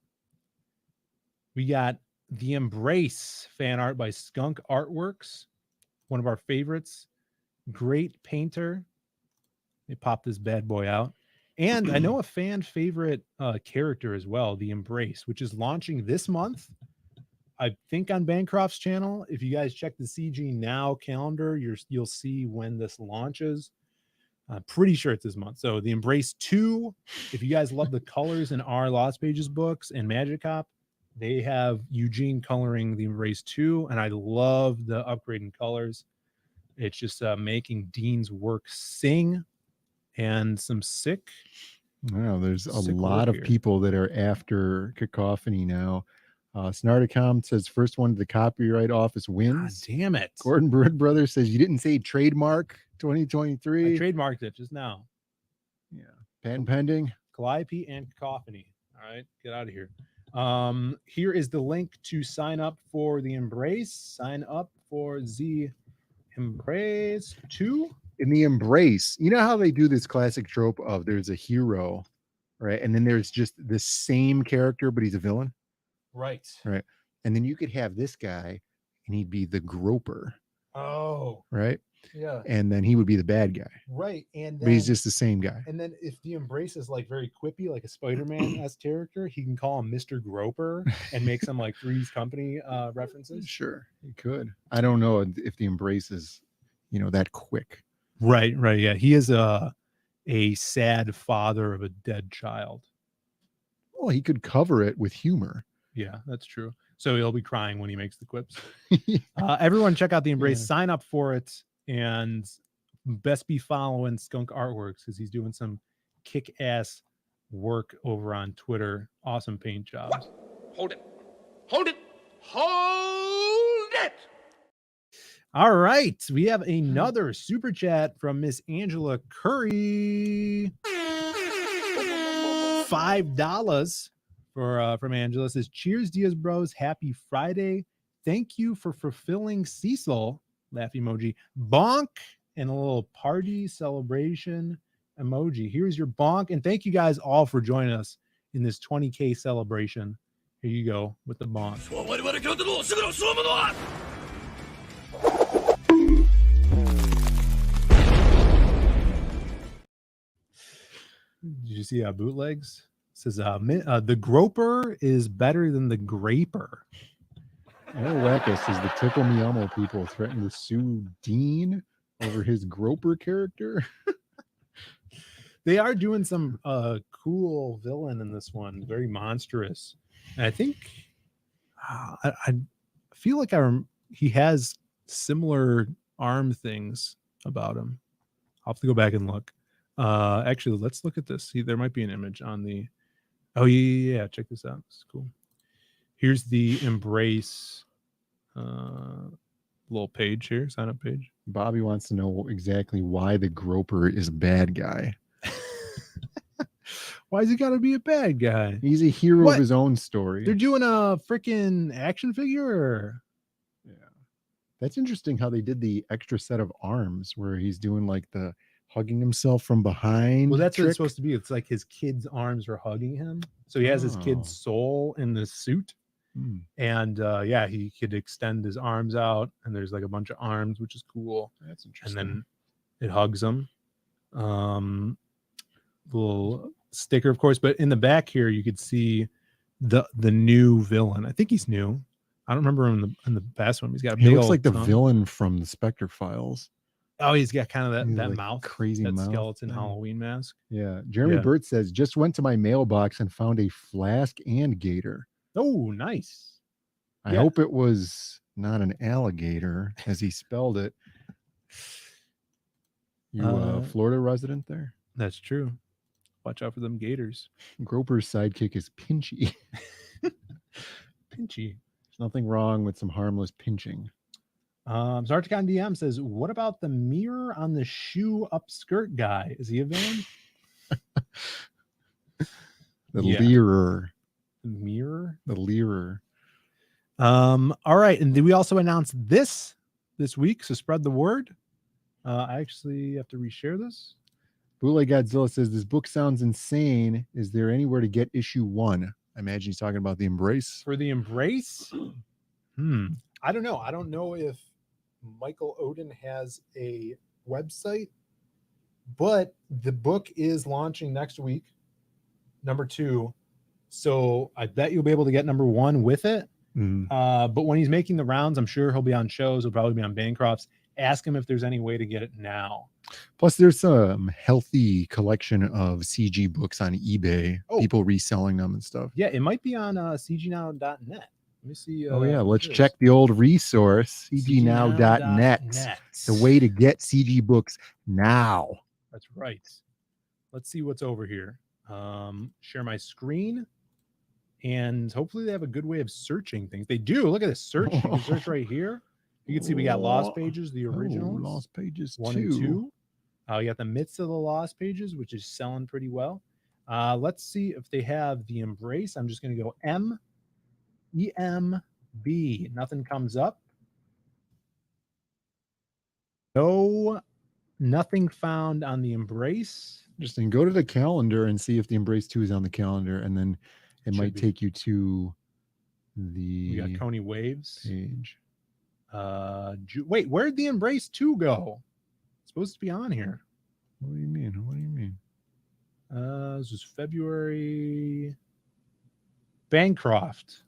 We got the Embrace fan art by Skunk Artworks. One of our favorites. Great painter. They popped this bad boy out. And I know a fan favorite character as well, the Embrace, which is launching this month. I think on Bancroft's channel. If you guys check the CG Now calendar, you'll see when this launches. I'm pretty sure it's this month. So the Embrace 2, if you guys love the colors in our Lost Pages books and Magic Cop, they have Eugene coloring the Embrace 2, and I love the upgrade in colors. It's just making Dean's work sing, and some sick. Wow, there's a lot of people that are after Cacophony now. Snarticom says first one to the Copyright Office wins. God damn it. Gordon Bird Brothers says you didn't say trademark 2023. I trademarked it just now. Yeah. Patent pending. Calliope and Cacophony. All right, get out of here. Here is the link to sign up for the Embrace. Sign up for the Embrace 2. In the Embrace, you know how they do this classic trope of there's a hero, right? And then there's just the same character, but he's a villain. Right. Right. And then you could have this guy and he'd be the groper. Oh. Right. Yeah. And then he would be the bad guy. Right. And then, but he's just the same guy. And then if the Embrace is like very quippy, like a Spider-Man-esque character, he can call him Mr. Groper and make some like Three's Company references. Sure. He could. I don't know if the Embrace is, that quick. Right. Yeah. He is a sad father of a dead child. Well, he could cover it with humor. Yeah, that's true. So he'll be crying when he makes the quips. Everyone check out the Embrace, sign up for it, and best be following Skunk Artworks because he's doing some kick-ass work over on Twitter. Awesome paint jobs. Hold it. Hold it. Hold it. All right. We have another super chat from Miss Angela Curry. $5 for from Angela. Says, cheers, Diaz Bros. Happy Friday. Thank you for fulfilling Cecil. Laugh emoji. Bonk and a little party celebration emoji. Here's your bonk. And thank you guys all for joining us in this 20K celebration. Here you go with the bonk. Did you see bootlegs? It says the groper is better than the graper. Wackus says the Tickle Me Elmo people threatened to sue Dean over his groper character. They are doing some cool villain in this one, very monstrous. And I think I feel like he has similar arm things about him. I'll have to go back and look. Actually, let's look at this. See, there might be an image on the. Oh yeah, check this out. It's cool. Here's the Embrace little page here, sign up page. Bobby wants to know exactly why the groper is a bad guy. Why is he got to be a bad guy? He's a hero of his own story. They're doing a freaking action figure? Or... Yeah. That's interesting how they did the extra set of arms where he's doing like the hugging himself from behind. Well, that's what it's supposed to be. It's like his kid's arms are hugging him. So he has his kid's soul in the suit. And yeah, he could extend his arms out, and there's like a bunch of arms, which is cool. That's interesting. And then it hugs him. Little sticker, of course, but in the back here you could see the new villain. I think he's new. I don't remember him in the past one. He's got a big he looks old like the tongue. villain from the Spectre Files. Oh, he's got kind of that like mouth, crazy that mouth. skeleton Halloween mask. Yeah. Jeremy Burt says, just went to my mailbox and found a flask and gator. Oh, nice. I hope it was not an alligator as he spelled it. You Florida resident there? That's true. Watch out for them gators. Groper's sidekick is Pinchy. Pinchy. There's nothing wrong with some harmless pinching. Zarticon DM says, what about the mirror on the shoe upskirt guy? Is he a villain? The leerer. The mirror? The leerer. All right. And we also announced this week, so spread the word. I actually have to reshare this. Bootleg Godzilla says, this book sounds insane. Is there anywhere to get issue 1? I imagine he's talking about the Embrace. For the Embrace? I don't know. I don't know if Michael Odin has a website, but the book is launching next week, number 2. So I bet you'll be able to get number 1 with it. But when he's making the rounds, I'm sure he'll be on shows. He'll probably be on Bancrofts. Ask him if there's any way to get it now. Plus, there's some healthy collection of CG books on eBay. People reselling them and stuff. Yeah, it might be on cgnow.net. Let me see. Let's check the old resource, cgnow.net. The way to get CG books now. That's right. Let's see what's over here. Share my screen. And hopefully they have a good way of searching things. They do. Look at this search. You can search right here. You can see we got Lost Pages, the originals. Lost Pages 1 and 2. You got the Myths of the Lost Pages, which is selling pretty well. Let's see if they have the Embrace. I'm just going to go EMB. Nothing comes up. No, nothing found on the Embrace. Interesting. Go to the calendar and see if the Embrace 2 is on the calendar, and then it might take you to the. We got Coney Waves page. Wait, where'd the Embrace 2 go? It's supposed to be on here. What do you mean? What do you mean? This was February. Bancroft.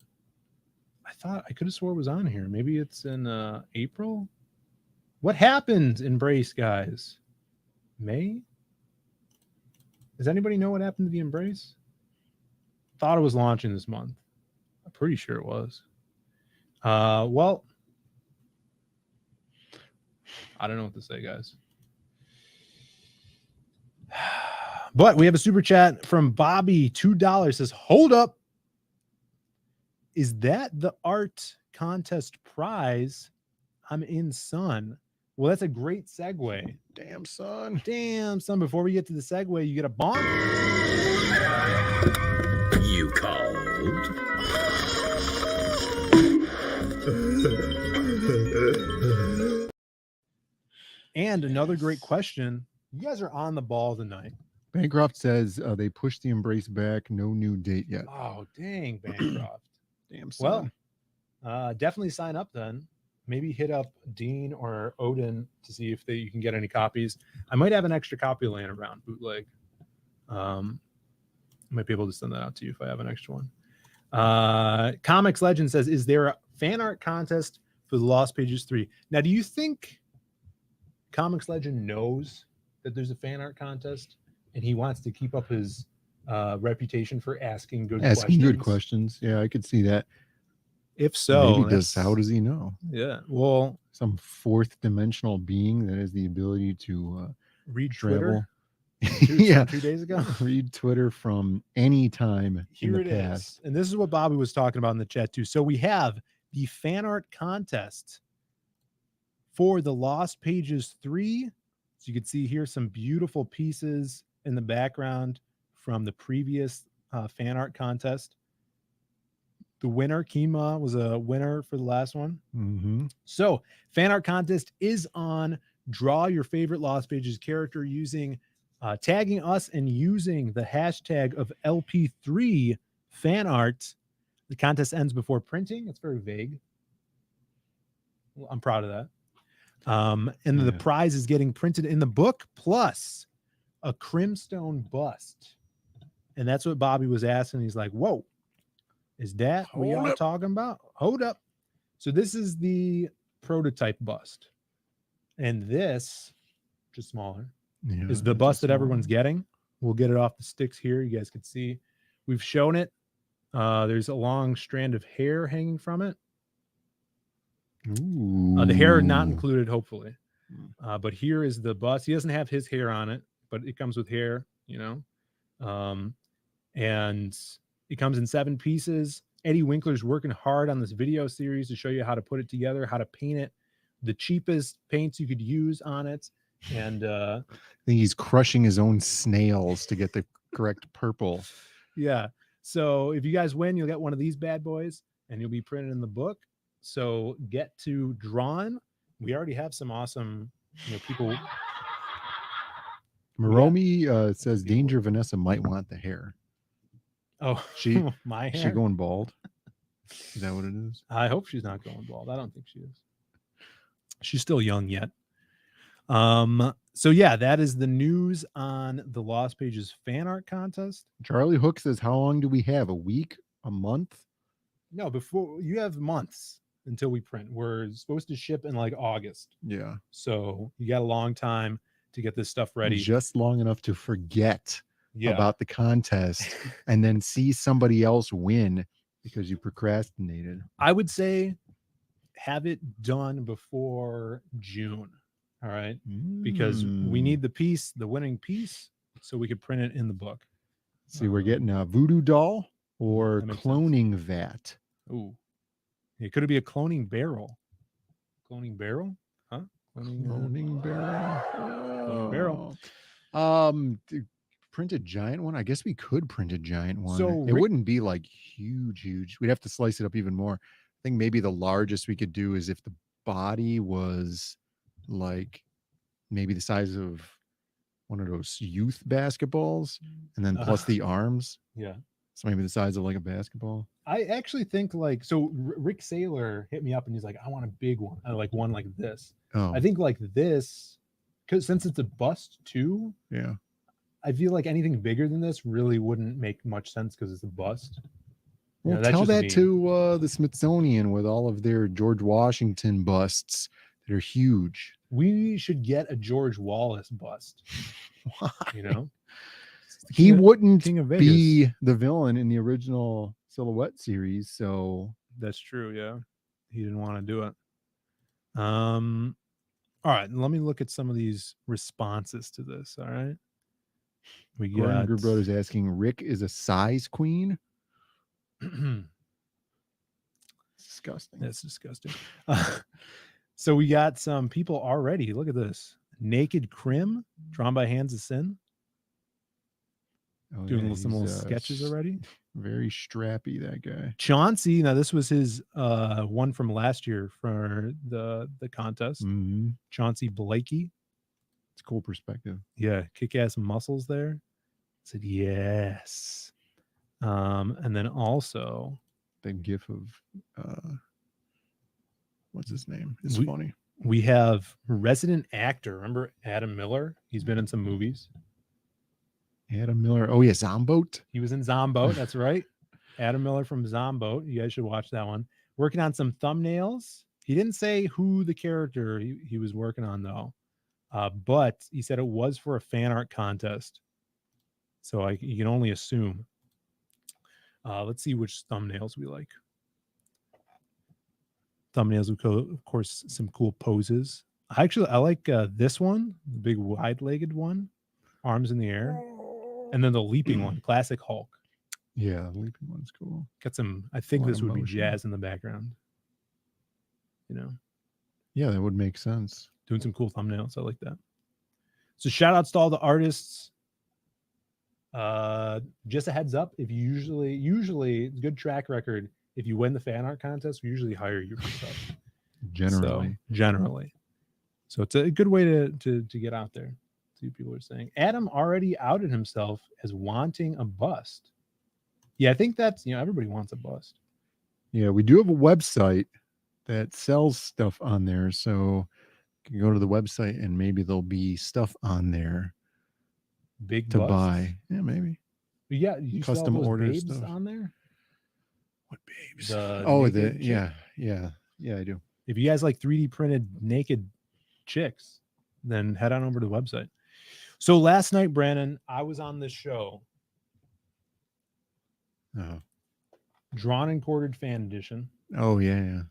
I could have swore it was on here. Maybe it's in April. What happened, Embrace guys? May? Does anybody know what happened to the Embrace? Thought it was launching this month. I'm pretty sure it was. Well, I don't know what to say, guys. But we have a super chat from Bobby, $2. Says, hold up. Is that the art contest prize? I'm in, son. Well, that's a great segue. Damn, son. Damn, son. Before we get to the segue, you get a bonk. You called? And another great question. You guys are on the ball tonight. Bancroft says they pushed the embrace back. No new date yet. Oh, dang, Bancroft. Damn, son. Well, definitely sign up then. Maybe hit up Dean or Odin to see if you can get any copies. I might have an extra copy laying around, bootleg. I might be able to send that out to you if I have an extra one. Comics Legend says, is there a fan art contest for the Lost Pages 3? Now, do you think Comics Legend knows that there's a fan art contest and he wants to keep up his reputation for asking good questions? Yeah, I could see that. If so, maybe how does he know? Yeah, well, some fourth dimensional being that has the ability to read travel. Twitter 2 days ago. Read Twitter from any time in the past. And this is what Bobby was talking about in the chat too. So we have the fan art contest for the Lost Pages 3. So you can see here some beautiful pieces in the background from the previous fan art contest. The winner, Kima, was a winner for the last one. Mm-hmm. So fan art contest is on. Draw your favorite Lost Pages character using tagging us and using the hashtag of LP3 fan art. The contest ends before printing. It's very vague. Well, I'm proud of that. And the prize is getting printed in the book plus a Crimstone bust. And that's what Bobby was asking. He's like, whoa, is that what y'all talking about? Hold up. So this is the prototype bust. And this, just smaller, is the bust that everyone's getting. We'll get it off the sticks here. You guys can see. We've shown it. There's a long strand of hair hanging from it. The hair not included, hopefully. But here is the bust. He doesn't have his hair on it, but it comes with hair, and it comes in 7 pieces. Eddie Winkler's working hard on this video series to show you how to put it together, how to paint it, the cheapest paints you could use on it. And I think he's crushing his own snails to get the correct purple. Yeah. So if you guys win, you'll get one of these bad boys and you'll be printed in the book. So get to drawing. We already have some awesome people. Maromi says Danger Vanessa might want the hair. Oh, my hair? She going bald? Is that what it is? I hope she's not going bald. I don't think she is. She's still young yet. So yeah, that is the news on the Lost Pages fan art contest. Charlie Hook says, how long do we have? A week? A month? No, before you have months until we print. We're supposed to ship in like August. Yeah. So you got a long time to get this stuff ready. Just long enough to forget about the contest and then see somebody else win because you procrastinated. I would say have it done before June. All right. Because we need the piece, the winning piece, so we could print it in the book. See, we're getting a voodoo doll or cloning vat. Ooh. It could be a cloning barrel. Cloning barrel? Huh? Cloning barrel. Cloning barrel. Print a giant one. I guess we could print a giant one. So it wouldn't be like huge. We'd have to slice it up even more. I think maybe the largest we could do is if the body was like maybe the size of one of those youth basketballs, and then plus the arms. Yeah. So maybe the size of like a basketball. I actually think Rick Saylor hit me up and he's like, I want a big one. I like one like this. Oh. I think like this, because since it's a bust too. Yeah. I feel like anything bigger than this really wouldn't make much sense because it's a bust. Well, tell that to the Smithsonian with all of their George Washington busts that are huge. We should get a George Wallace bust. Why? He wouldn't be the villain in the original Silhouette series, so that's true. Yeah, he didn't want to do it. All right, let me look at some of these responses to this. All right. We got Group Brothers asking, Rick is a size queen. Disgusting. That's disgusting. So we got some people already. Look at this. Naked Crim, drawn by Hands of Sin. Oh, Doing yeah, some little he's, sketches already. Very strappy, that guy. Chauncey, now this was his one from last year for the contest. Mm-hmm. Chauncey Blakey. It's a cool perspective. Yeah, kick-ass muscles there. I said yes. And then also the gif of what's his name? It's we, funny. We have resident actor. Remember Adam Miller? He's been in some movies. Adam Miller. Oh yeah, Zomboat. He was in Zomboat. That's right. Adam Miller from Zomboat. You guys should watch that one. Working on some thumbnails. He didn't say who the character he was working on though, but he said it was for a fan art contest. So you can only assume. Let's see which thumbnails we like. Thumbnails, of course, some cool poses. I like this one, the big wide-legged one, arms in the air, and then the leaping one, classic Hulk. Yeah, the leaping one's cool. Got some. I think this would be jazz in the background. You know. Yeah, that would make sense. Doing some cool thumbnails. I like that. So shout outs to all the artists. Just a heads up, if you usually good track record. If you win the fan art contest, we usually hire you for stuff. Generally. So it's a good way to get out there. See what people are saying. Adam already outed himself as wanting a bust. Yeah, I think that's, everybody wants a bust. Yeah, we do have a website that sells stuff on there. So you can go to the website and maybe there'll be stuff on there. Big to busts? Buy. Yeah, maybe. But yeah, you custom saw those order babes stuff on there. What babes? Naked chick? yeah, I do. If you guys like 3D printed naked chicks, then head on over to the website. So last night, Brandon, I was on this show, Drawn and Quartered Fan Edition. Oh yeah.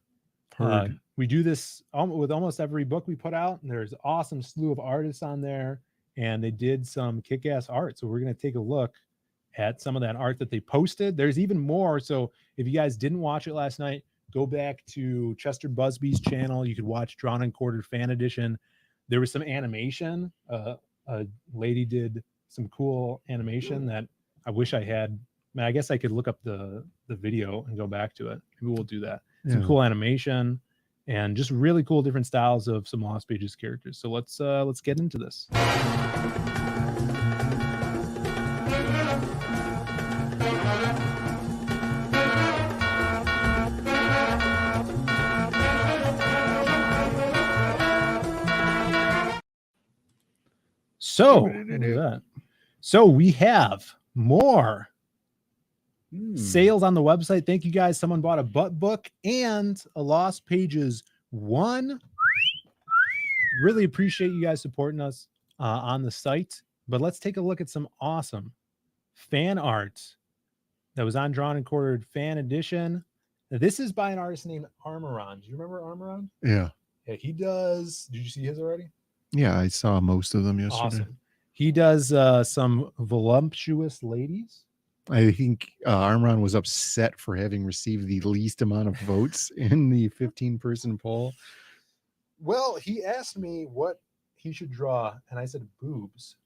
We do this with almost every book we put out, and there's an awesome slew of artists on there, and they did some kick-ass art. So we're going to take a look at some of that art that they posted. There's even more. So if you guys didn't watch it last night, go back to Chester Busby's channel. You could watch Drawn and Quartered Fan Edition. There was some animation. A lady did some cool animation that I wish I had. I guess I could look up the video and go back to it. Maybe we'll do that. Some cool animation and just really cool different styles of some Lost Pages characters. So let's get into this. So, look at that. So we have more sales on the website. Thank you guys. Someone bought a butt book and a Lost Pages 1. Really appreciate you guys supporting us on the site. But let's take a look at some awesome fan art that was on Drawn and Quartered Fan Edition. Now, this is by an artist named Armoron. Do you remember Armoron? Yeah. Yeah, he does. Did you see his already? Yeah, I saw most of them yesterday. Awesome. He does some voluptuous ladies. I think Armron was upset for having received the least amount of votes in the 15-person poll. Well, he asked me what he should draw, and I said boobs.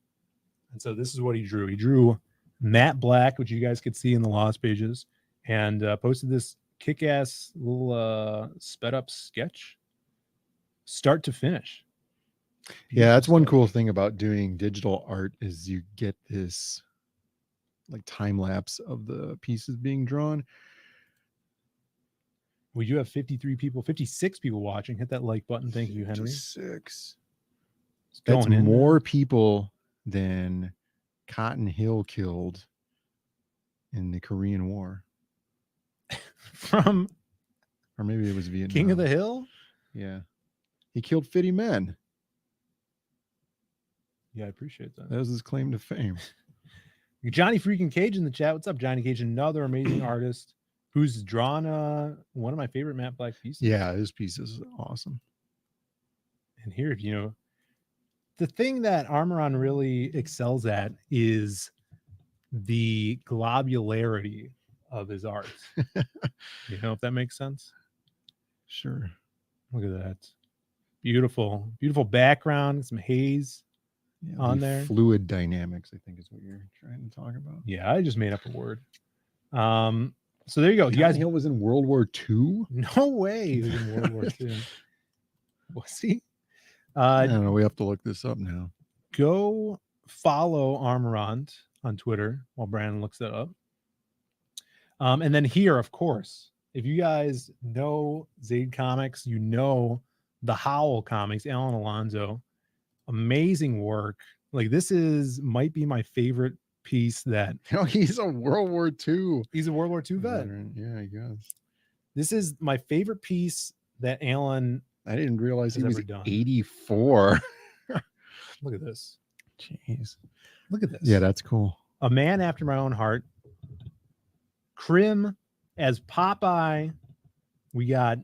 And so this is what he drew. He drew matte black, which you guys could see in the Lost Pages, and posted this kick-ass little sped-up sketch, start to finish. Yeah, that's one cool thing about doing digital art is you get this like time lapse of the pieces being drawn. We do have 56 people watching. Hit that like button. Thank you, Henry. 56. That's more people than Cotton Hill killed in the Korean War. Or maybe it was Vietnam. King of the Hill? Yeah. He killed 50 men. Yeah, I appreciate that. That was his claim to fame. Johnny freaking Cage in the chat. What's up, Johnny Cage? Another amazing artist who's drawn one of my favorite matte black pieces. Yeah, his piece is awesome. And here, the thing that Armoron really excels at is the globularity of his art. If that makes sense. Sure. Look at that. Beautiful, beautiful background, some haze on the there. Fluid dynamics, I think, is what you're trying to talk about. Yeah, I just made up a word. So there you go. You guys, Hill was in World War II. no way he was in World War II. Was he? I don't know. We have to look this up now. Go follow Armorant on Twitter while Brandon looks that up. And then here, of course, if you guys know Zaid Comics, you know the Howl Comics, Alan Alonso, amazing work. Like this might be my favorite piece that he's a World War II. He's a World War II vet. Yeah, I guess. This is my favorite piece that Alan. I didn't realize he was done. 84. Look at this. Jeez. Look at this. Yeah, that's cool. A man after my own heart. Krim as Popeye. We got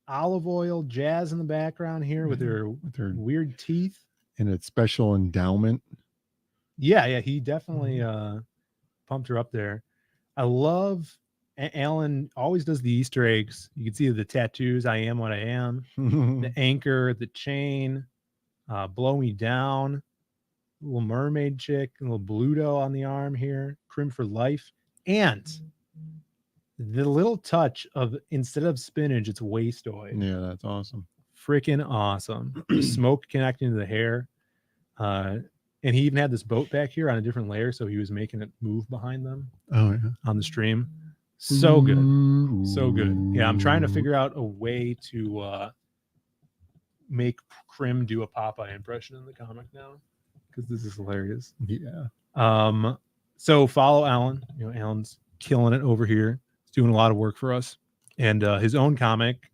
Olive Oil Jazz in the background here with her weird teeth. And its special endowment. Yeah, he definitely pumped her up there. I love Alan always does the Easter eggs. You can see the tattoos. I am what I am. The anchor, the chain, blow me down. Little mermaid chick, a little Bluto on the arm here. Krim for life, and the little touch of instead of spinach, it's waste oil. Yeah, that's awesome. Freaking awesome. The smoke connecting to the hair. And he even had this boat back here on a different layer, so he was making it move behind them. Oh, yeah. On the stream. So good. So good. Yeah, I'm trying to figure out a way to make Krim do a Popeye impression in the comic now, because this is hilarious. Yeah. So follow Alan. You know, Alan's killing it over here. He's doing a lot of work for us. And his own comic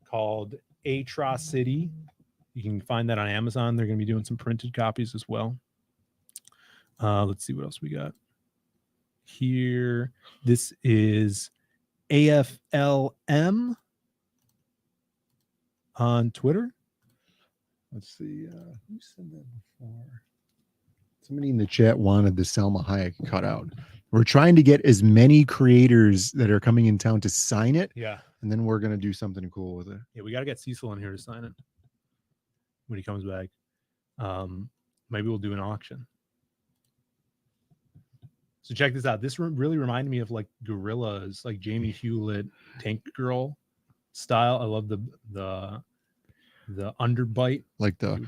called Atrocity. You can find that on Amazon. They're going to be doing some printed copies as well. Let's see what else we got here. This is AFLM on Twitter. Let's see. Who said that before? Somebody in the chat wanted the Selma Hayek cutout. We're trying to get as many creators that are coming in town to sign it. Yeah. And then we're going to do something cool with it. Yeah, we got to get Cecil in here to sign it when he comes back. Maybe we'll do an auction. So check this out. This really reminded me of like Gorillas, like Jamie Hewlett, Tank Girl style. I love the underbite, like the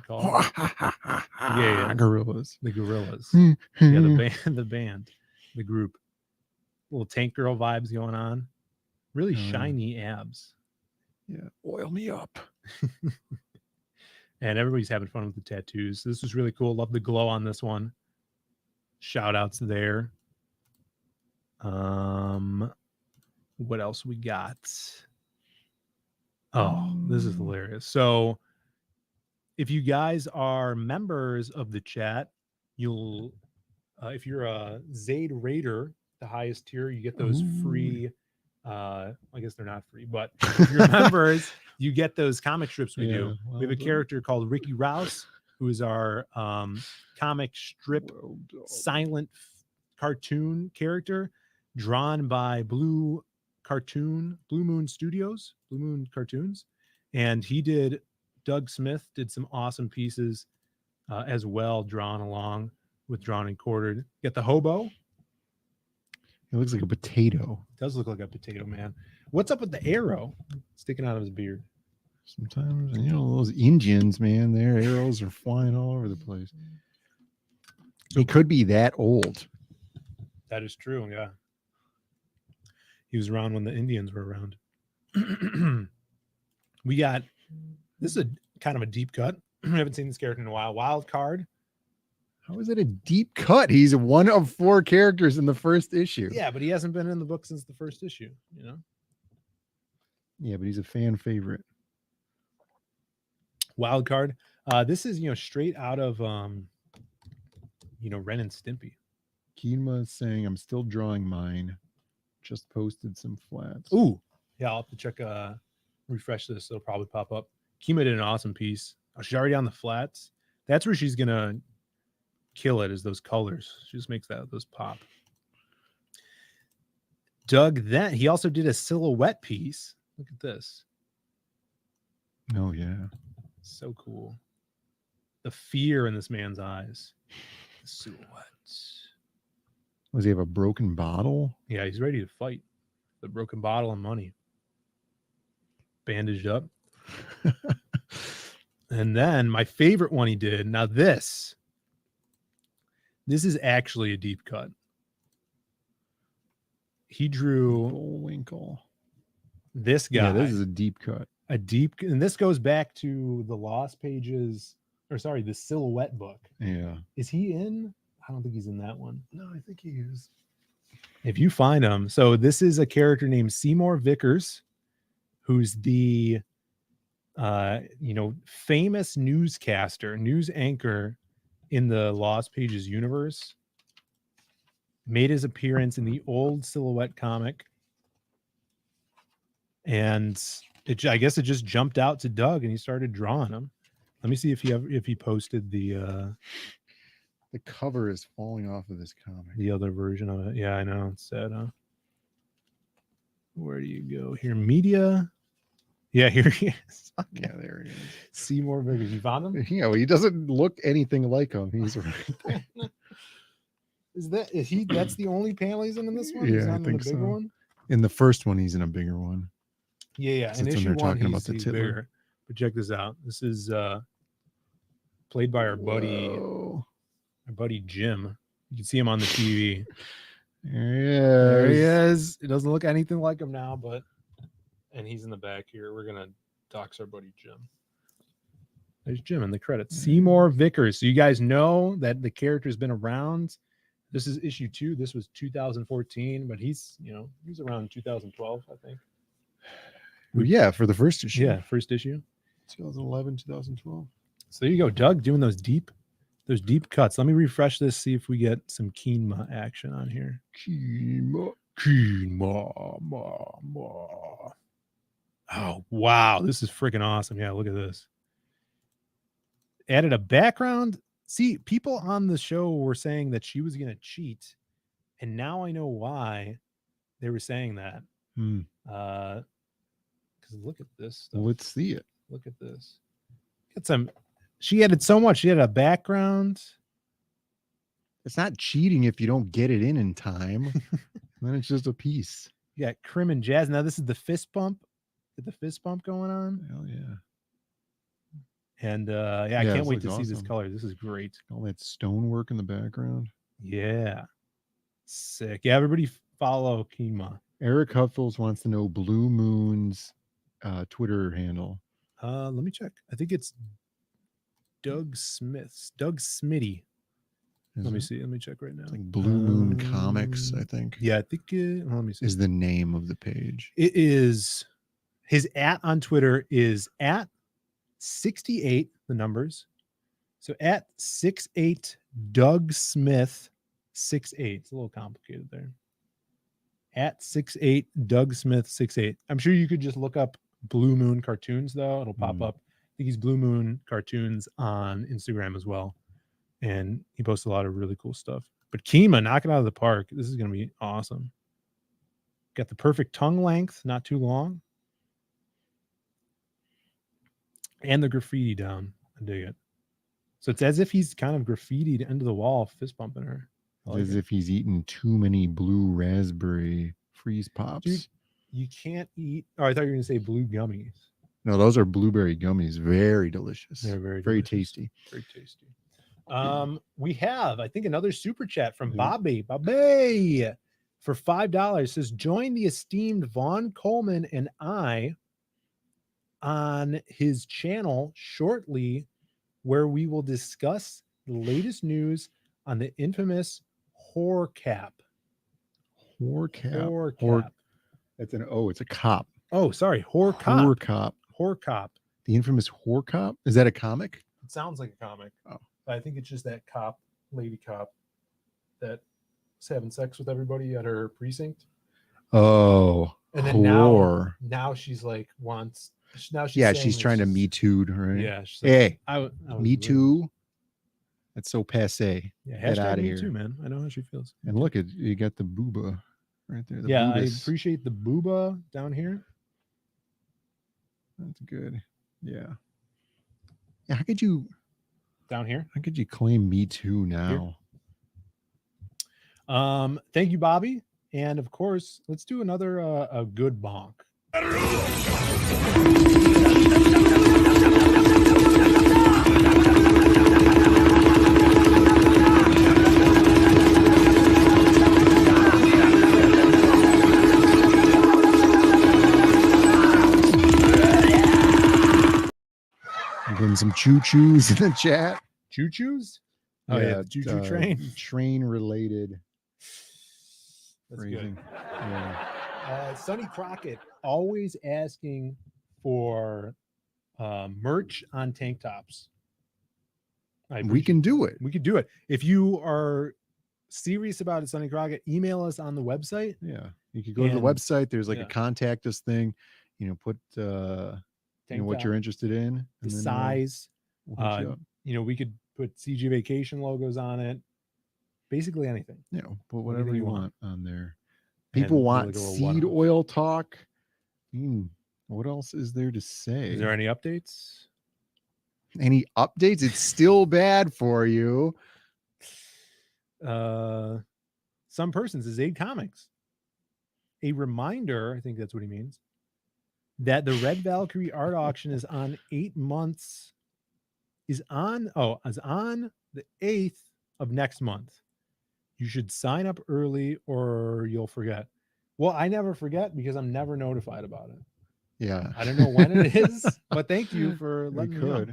Gorillas, the Gorillas. Yeah, the band, the group. Little Tank Girl vibes going on. Really shiny abs. Yeah, oil me up. And everybody's having fun with the tattoos. So this was really cool. Love the glow on this one. Shout outs there. What else we got? Oh, this is hilarious. So if you guys are members of the chat, you'll if you're a Zaid Raider, the highest tier, you get those free I guess they're not free, but if you're members, you get those comic strips we do. Well we have a character called Ricky Rouse, who is our comic strip silent cartoon character drawn by Blue Moon Studios, Blue Moon Cartoons. And Doug Smith did some awesome pieces as well, drawn along with Drawn and Quartered. Get the hobo. It looks like a potato. It does look like a potato, man. What's up with the arrow sticking out of his beard? Sometimes, those Indians, man, their arrows are flying all over the place. He could be that old. That is true, yeah. He was around when the Indians were around. This is a kind of a deep cut. I haven't seen this character in a while. Wild Card. How is it a deep cut? He's one of 4 characters in the first issue. Yeah, but he hasn't been in the book since the first issue, Yeah, but he's a fan favorite. Wild Card. This is, straight out of, Ren and Stimpy. Keenma is saying, I'm still drawing mine. Just posted some flats. Ooh. Yeah, I'll have to check, refresh this. It'll probably pop up. Kima did an awesome piece. Oh, she's already on the flats. That's where she's going to kill it, is those colors. She just makes those pop. Doug, then he also did a silhouette piece. Look at this. Oh, yeah. So cool. The fear in this man's eyes. The silhouette. Does he have a broken bottle? Yeah, he's ready to fight. The broken bottle of money. Bandaged up. And then my favorite one he did. Now this is actually a deep cut. He drew Bullwinkle. This guy. Yeah, this is a deep cut. And this goes back to the Lost Pages, the Silhouette book. Yeah. Is he in? I don't think he's in that one. No, I think he is. If you find him. So this is a character named Seymour Vickers, who's the famous newscaster, news anchor in the Lost Pages universe. Made his appearance in the old Silhouette comic. And I guess it just jumped out to Doug and he started drawing them. Let me see if he posted the cover is falling off of this comic. The other version of it. Yeah, I know. It's sad, huh? Where do you go here? Media. Yeah, here he is. Okay. Yeah, there he is. Seymour Vickers. You found him? Yeah, well, he doesn't look anything like him. He's right there. Is he? That's the only panel he's in this one? He's Yeah, not I in think the bigger so. one? In the first one, he's in a bigger one. Yeah. In That's when issue they're one, talking about the he's Tiddler. bigger. But check this out. This is played by our buddy Jim. You can see him on the TV. There he is. It doesn't look anything like him now, and he's in the back here. We're gonna dox our buddy Jim. There's Jim in the credits. Seymour Vickers. So you guys know that the character's been around. This is issue 2. This was 2014, but he's around 2012, I think. Well, yeah, for the first issue. Yeah, first issue. 2011, 2012. So there you go, Doug, doing those deep cuts. Let me refresh this, see if we get some Keenma action on here. Keenma. Oh, wow. This is freaking awesome. Yeah, look at this. Added a background. See, people on the show were saying that she was going to cheat, and now I know why they were saying that. Because look at this stuff. Let's see it. Look at this. She added so much. She had a background. It's not cheating if you don't get it in time. Then it's just a piece. You got Crim and Jazz. Now this is the fist bump. Get the fist bump going on. Hell yeah. And I can't wait to see this awesome. color. This is great. All that stonework in the background. Yeah. Sick. Yeah, everybody follow Keenma. Eric Huffles wants to know Blue Moon's Twitter handle. Let me check. I think it's Doug Smitty. Let me see. Let me check right now. It's like Blue Moon Comics, I think. Yeah, I think. Let me see. Is the name of the page. It is his @ on Twitter is @68, the numbers. So @68 Doug Smith 68. It's a little complicated there. @68 Doug Smith 68. I'm sure you could just look up Blue Moon Cartoons though. It'll pop up. I think he's Blue Moon Cartoons on Instagram as well. And he posts a lot of really cool stuff. But Keenma, knock it out of the park. This is going to be awesome. Got the perfect tongue length, not too long. And the graffiti down. I dig it. So it's as if he's kind of graffitied into the wall, fist bumping her. As if he's eaten too many blue raspberry freeze pops. Dude, you can't eat. Oh, I thought you were going to say blue gummies. No, those are blueberry gummies. Very delicious. They're very delicious. tasty. Very tasty. We have, I think, another super chat from Bobby for $5. Says, join the esteemed Vaughn Coleman and I on his channel shortly, where we will discuss the latest news on the infamous Horror Cap. Horror Cap. That's an O. It's a cop. Oh, sorry. Horror Cop. Horror Cop. Horror Cop. The infamous Horror Cop. Is that a comic? It sounds like a comic. Oh. I think it's just that lady cop that was having sex with everybody at her precinct. Oh. And then now she's like she's trying to Me Too, right? Yeah. Hey, I Me Too. That's so passe. Yeah, get out of Me here, Too, man. I know how she feels. And look, you got the booba right there. I appreciate the booba down here. That's good. Yeah. Yeah, how could you down here? How could you claim Me Too now? Thank you, Bobby. And of course, let's do another a good bonk. Getting some choo-choos in the chat. Choo-choos? Oh yeah, the choo-choo train. Train related. That's phrasing. good. Yeah. Sonny Crockett always asking for merch on tank tops. We can do it. We could do it. If you are serious about it, Sonny Crockett, email us on the website. Yeah. You could go to the website. There's like a contact us thing. Put what you're interested in. The size. We'll hit you up. We could put CG Vacation logos on it. Basically anything. Put whatever you want on there. And People want we'll go seed one-off. oil talk. What else is there to say? Is there any updates? Any updates? It's still bad for you. Some persons is Aid Comics. A reminder, I think that's what he means, that the Red Valkyrie art auction is on 8 months. Is on the 8th of next month. You should sign up early or you'll forget. Well, I never forget because I'm never notified about it. Yeah. I don't know when it is, but thank you for letting me know.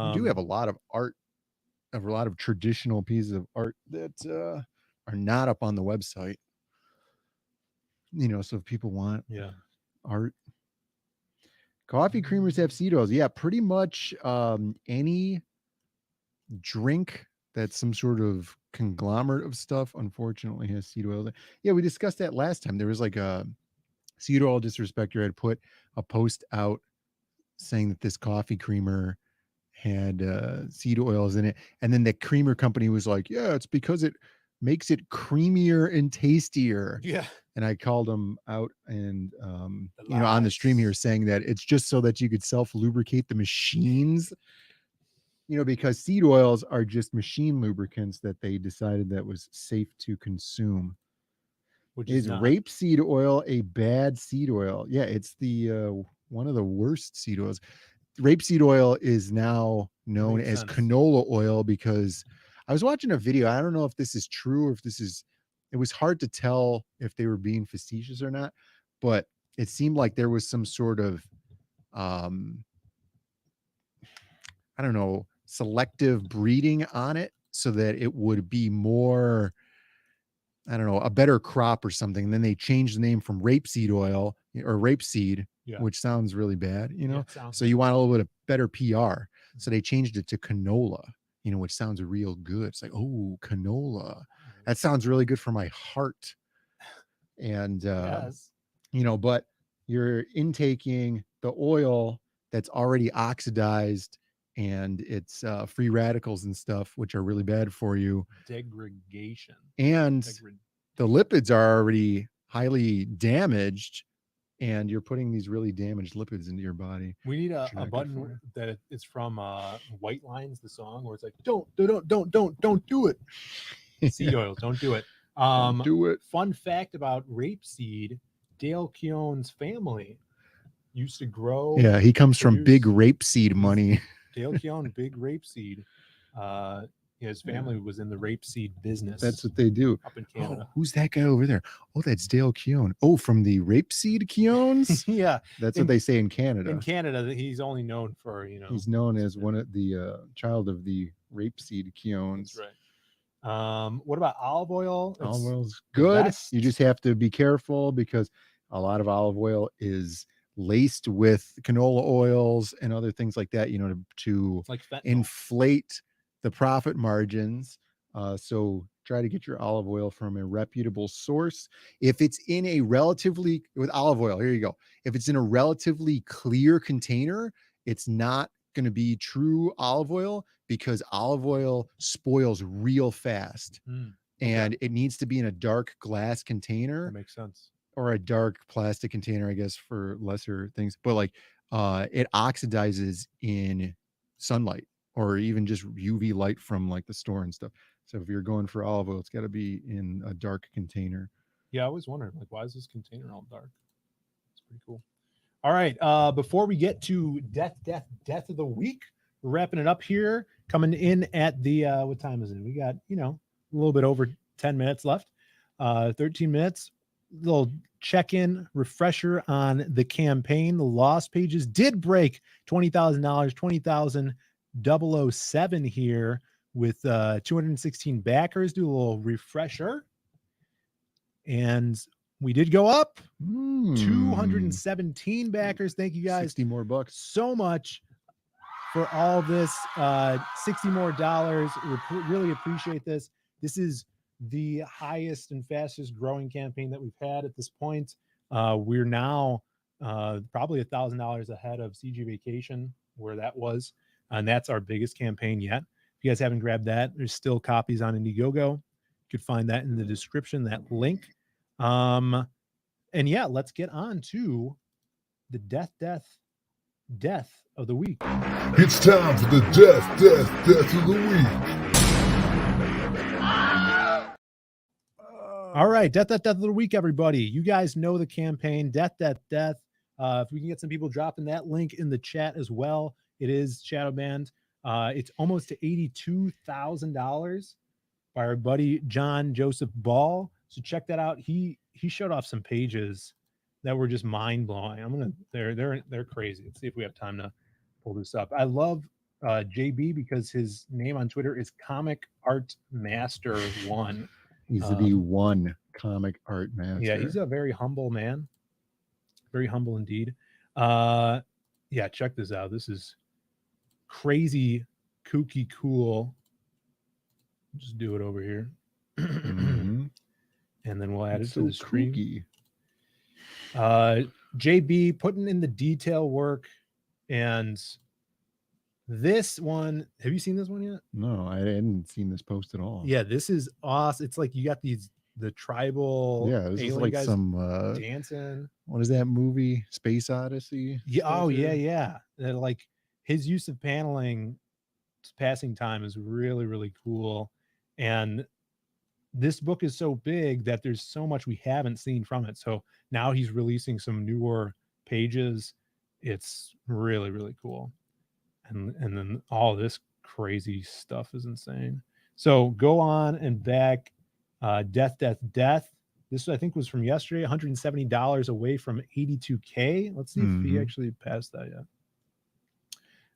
We do have a lot of art, a lot of traditional pieces of art that are not up on the website. So if people want art. Coffee creamers have seed oils. Yeah, pretty much any drink that's some sort of conglomerate of stuff, unfortunately, has seed oil. Yeah, we discussed that last time. There was like a Seed Oil Disrespecter had put a post out saying that this coffee creamer had seed oils in it. And then the creamer company was like, yeah, it's because it makes it creamier and tastier. Yeah. And I called them out and, on the stream here saying that it's just so that you could self-lubricate the machines, because seed oils are just machine lubricants that they decided that was safe to consume. Which is rapeseed oil a bad seed oil? Yeah, it's the one of the worst seed oils. Rapeseed oil is now known as canola oil because I was watching a video. I don't know if this is true or if it was hard to tell if they were being facetious or not, but it seemed like there was some sort of, I don't know, selective breeding on it so that it would be more, I don't know, a better crop or something. And then they changed the name from rapeseed oil or rapeseed, which sounds really bad, so you want a little bit of better PR. So they changed it to canola, which sounds real good. It's like, oh, canola. That sounds really good for my heart. And, but you're intaking the oil that's already oxidized and it's free radicals and stuff, which are really bad for you. Degradation. And the lipids are already highly damaged, and you're putting these really damaged lipids into your body. We need a button that it's from White Lines, the song, where it's like, don't do it. Seed oils, don't do it. Don't do it. Fun fact about rapeseed: Dale Keown's family used to grow. Yeah, he comes from big rapeseed money. Dale Keown, big rapeseed. His family was in the rapeseed business. That's what they do. Up in Canada. Oh, who's that guy over there? Oh, that's Dale Keown. Oh, from the rapeseed Keowns? Yeah. That's what they say in Canada. In Canada, he's only known for, He's known as one of the child of the rapeseed Keowns. That's right. What about olive oil? Olive oil's good. You just have to be careful because a lot of olive oil is laced with canola oils and other things like that, to like inflate the profit margins. So try to get your olive oil from a reputable source. If it's in a with olive oil, here you go. If it's in a relatively clear container, it's not going to be true olive oil because olive oil spoils real fast. And it needs to be in a dark glass container. That makes sense. Or a dark plastic container, I guess, for lesser things. But like it oxidizes in sunlight or even just UV light from like the store and stuff. So if you're going for olive oil, it's got to be in a dark container. Yeah, I always wondered, like, why is this container all dark? It's pretty cool. All right. Before we get to death of the week, we're wrapping it up here. Coming in at the what time is it? We got, a little bit over 10 minutes left. 13 minutes. Little check-in refresher on the campaign. The lost pages did break $20,000, 20,007 here with 216 backers. Do a little refresher. And we did go up 217 backers. Thank you guys 60 more bucks so much for all this. 60 more dollars. We really appreciate this. This is the highest and fastest growing campaign that we've had at this point. We're now probably $1,000 ahead of CG Vacation, where that was, and that's our biggest campaign yet. If you guys haven't grabbed that, there's still copies on Indiegogo. You could find that in the description, that link. And yeah, let's get on to the death of the week. It's time for the death of the week. All right, death of the week, everybody. You guys know the campaign, death. If we can get some people dropping that link in the chat as well, it is shadow banned. It's almost to $82,000 by our buddy John Joseph Ball. So check that out. He showed off some pages that were just mind blowing. They're crazy. Let's see if we have time to pull this up. I love JB because his name on Twitter is Comic Art Master 1. He's the one comic art master. Yeah, he's a very humble man. Very humble indeed. Yeah, check this out. This is crazy, kooky, cool. Just do it over here. And then we'll add it to the stream. Kooky. JB putting in the detail work. And this one, have you seen this one yet? No, I hadn't seen this post at all. Yeah, this is awesome. It's like you got the tribal. Yeah, this is like guys some dancing. What is that movie? Space Odyssey? Yeah. Oh, yeah. And like his use of paneling, passing time is really, really cool. And this book is so big that there's so much we haven't seen from it. So now he's releasing some newer pages. It's really, really cool. And then all this crazy stuff is insane. So go on and back death. This I think was from yesterday, $170 away from 82K. Let's see if he actually passed that yet.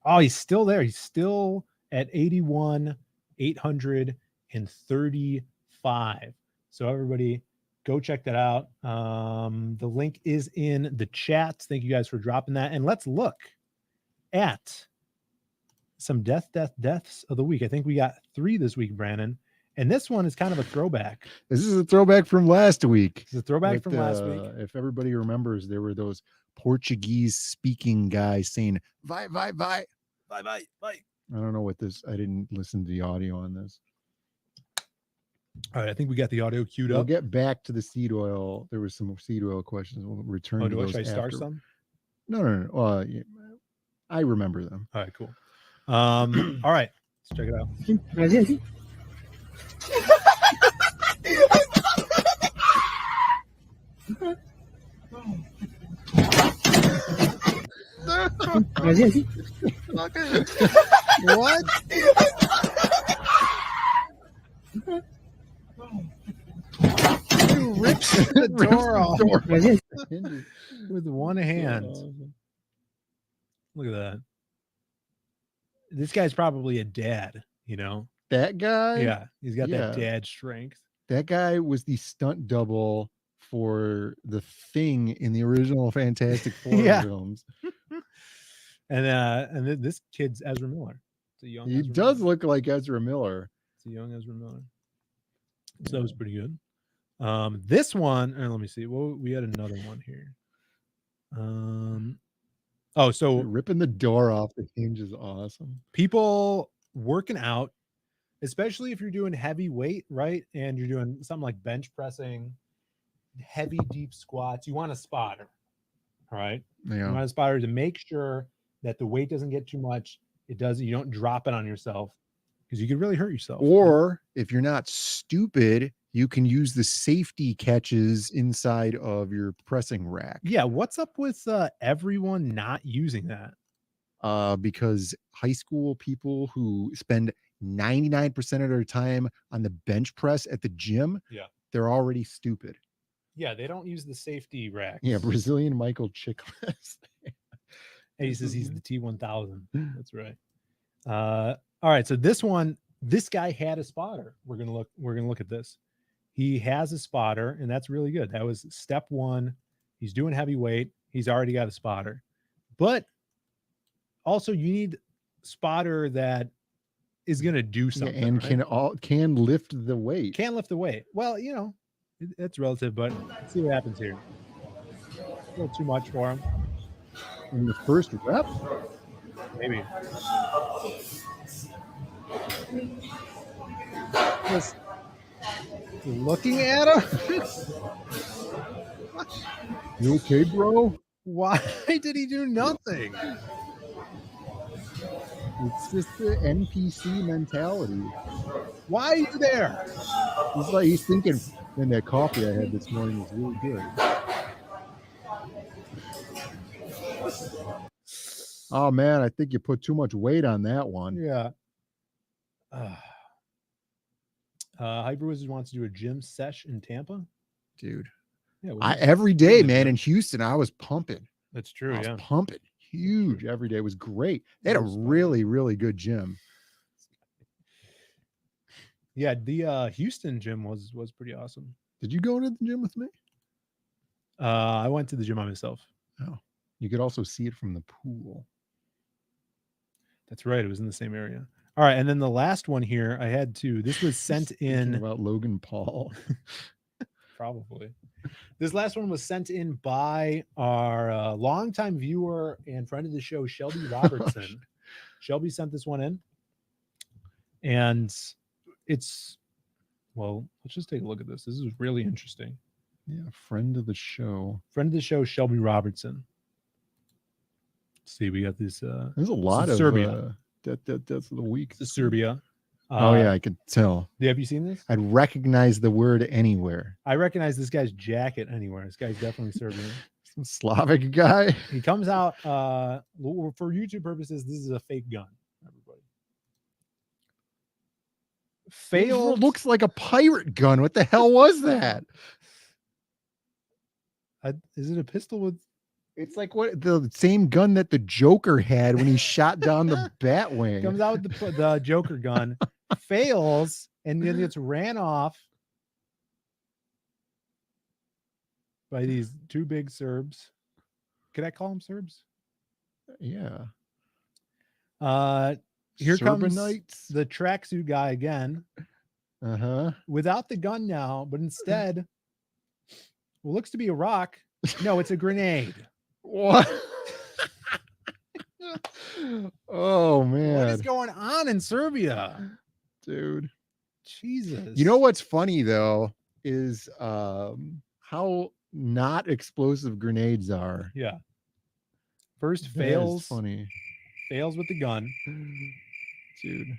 Oh, he's still there. He's still at 81,835. So everybody go check that out. The link is in the chat. Thank you guys for dropping that. And let's look at some deaths of the week. I think we got 3 this week, Brandon. And this one is kind of a throwback. This is a throwback from last week. It's a throwback from last week. If everybody remembers, there were those Portuguese speaking guys saying, vai. Bye. I don't know what this, I didn't listen to the audio on this. All right, I think we got the audio queued We'll up. get back to the seed oil. There was some seed oil questions. We'll return to those. Should I start some? No. Yeah, I remember them. All right, cool. All right, let's check it out. What? He rips the door off with one hand. Look at that. This guy's probably a dad, That guy? Yeah, he's got that dad strength. That guy was the stunt double for the Thing in the original Fantastic Four films. And this kid's Ezra Miller. It's a young. He Ezra does Miller. look like Ezra Miller. It's a young Ezra Miller. So that was pretty good. This one, let me see. Well, we had another one here. So ripping the door off the hinge is awesome. People working out, especially if you're doing heavy weight, right? And you're doing something like bench pressing, heavy deep squats. You want a spotter, all right? Yeah. You want a spotter to make sure that the weight doesn't get too much It does. You don't drop it on yourself because you could really hurt yourself. Or if you're not stupid, you can use the safety catches inside of your pressing rack. Yeah. What's up with everyone not using that? Because high school people who spend 99% of their time on the bench press at the gym, they're already stupid. Yeah, they don't use the safety racks. Yeah, Brazilian Michael Chiklis. He says he's the T1000. That's right. All right, so this guy had a spotter. We're gonna look at this. He has a spotter, and that's really good. That was step one. He's doing heavyweight. He's already got a spotter, but also you need spotter that is gonna do something and right? can lift the weight. Can lift the weight. Well, you know, it's relative, but let's see what happens here. A little too much for him. In the first rep? Maybe. Just looking at him. You okay, bro? Why did he do nothing? It's just the NPC mentality. Why are you there? He's thinking, man, that coffee I had this morning was really good. Oh man, I think you put too much weight on that one. Yeah. Hyper Wizard wants to do a gym sesh in Tampa. Dude. Yeah, every day, man, in Houston, I was pumping. That's true. I was pumping. Huge every day. It was great. They had a really, really good gym. Yeah, the Houston gym was pretty awesome. Did you go to the gym with me? I went to the gym by myself. Oh, you could also see it from the pool. That's right. It was in the same area. All right, and then the last one here, I had to. This was sent in about Logan Paul. Probably. This last one was sent in by our longtime viewer and friend of the show, Shelby Robertson. Shelby sent this one in, and let's just take a look at this. This is really interesting. Yeah, friend of the show, Shelby Robertson. Let's see, we got this. There's a lot of Serbia. That's the week. It's Serbia. Oh yeah, I could tell. Have you seen this? I'd recognize the word anywhere. I recognize this guy's jacket anywhere. This guy's definitely Serbian. Some Slavic guy. He comes out for YouTube purposes. This is a fake gun, everybody. Failed. It looks like a pirate gun. What the hell was that? Is it a pistol with? It's like what the same gun that the Joker had when he shot down the Batwing. Comes out with the Joker gun, fails, and then gets ran off by these two big Serbs. Can I call them Serbs? Yeah. Here comes Serbanites? the tracksuit guy again. Without the gun now, but instead, what looks to be a rock. No, it's a grenade. What? Oh man. What is going on in Serbia? Dude. Jesus. You know what's funny though is how not explosive grenades are. Yeah. First That fails. is funny. Fails with the gun. Dude.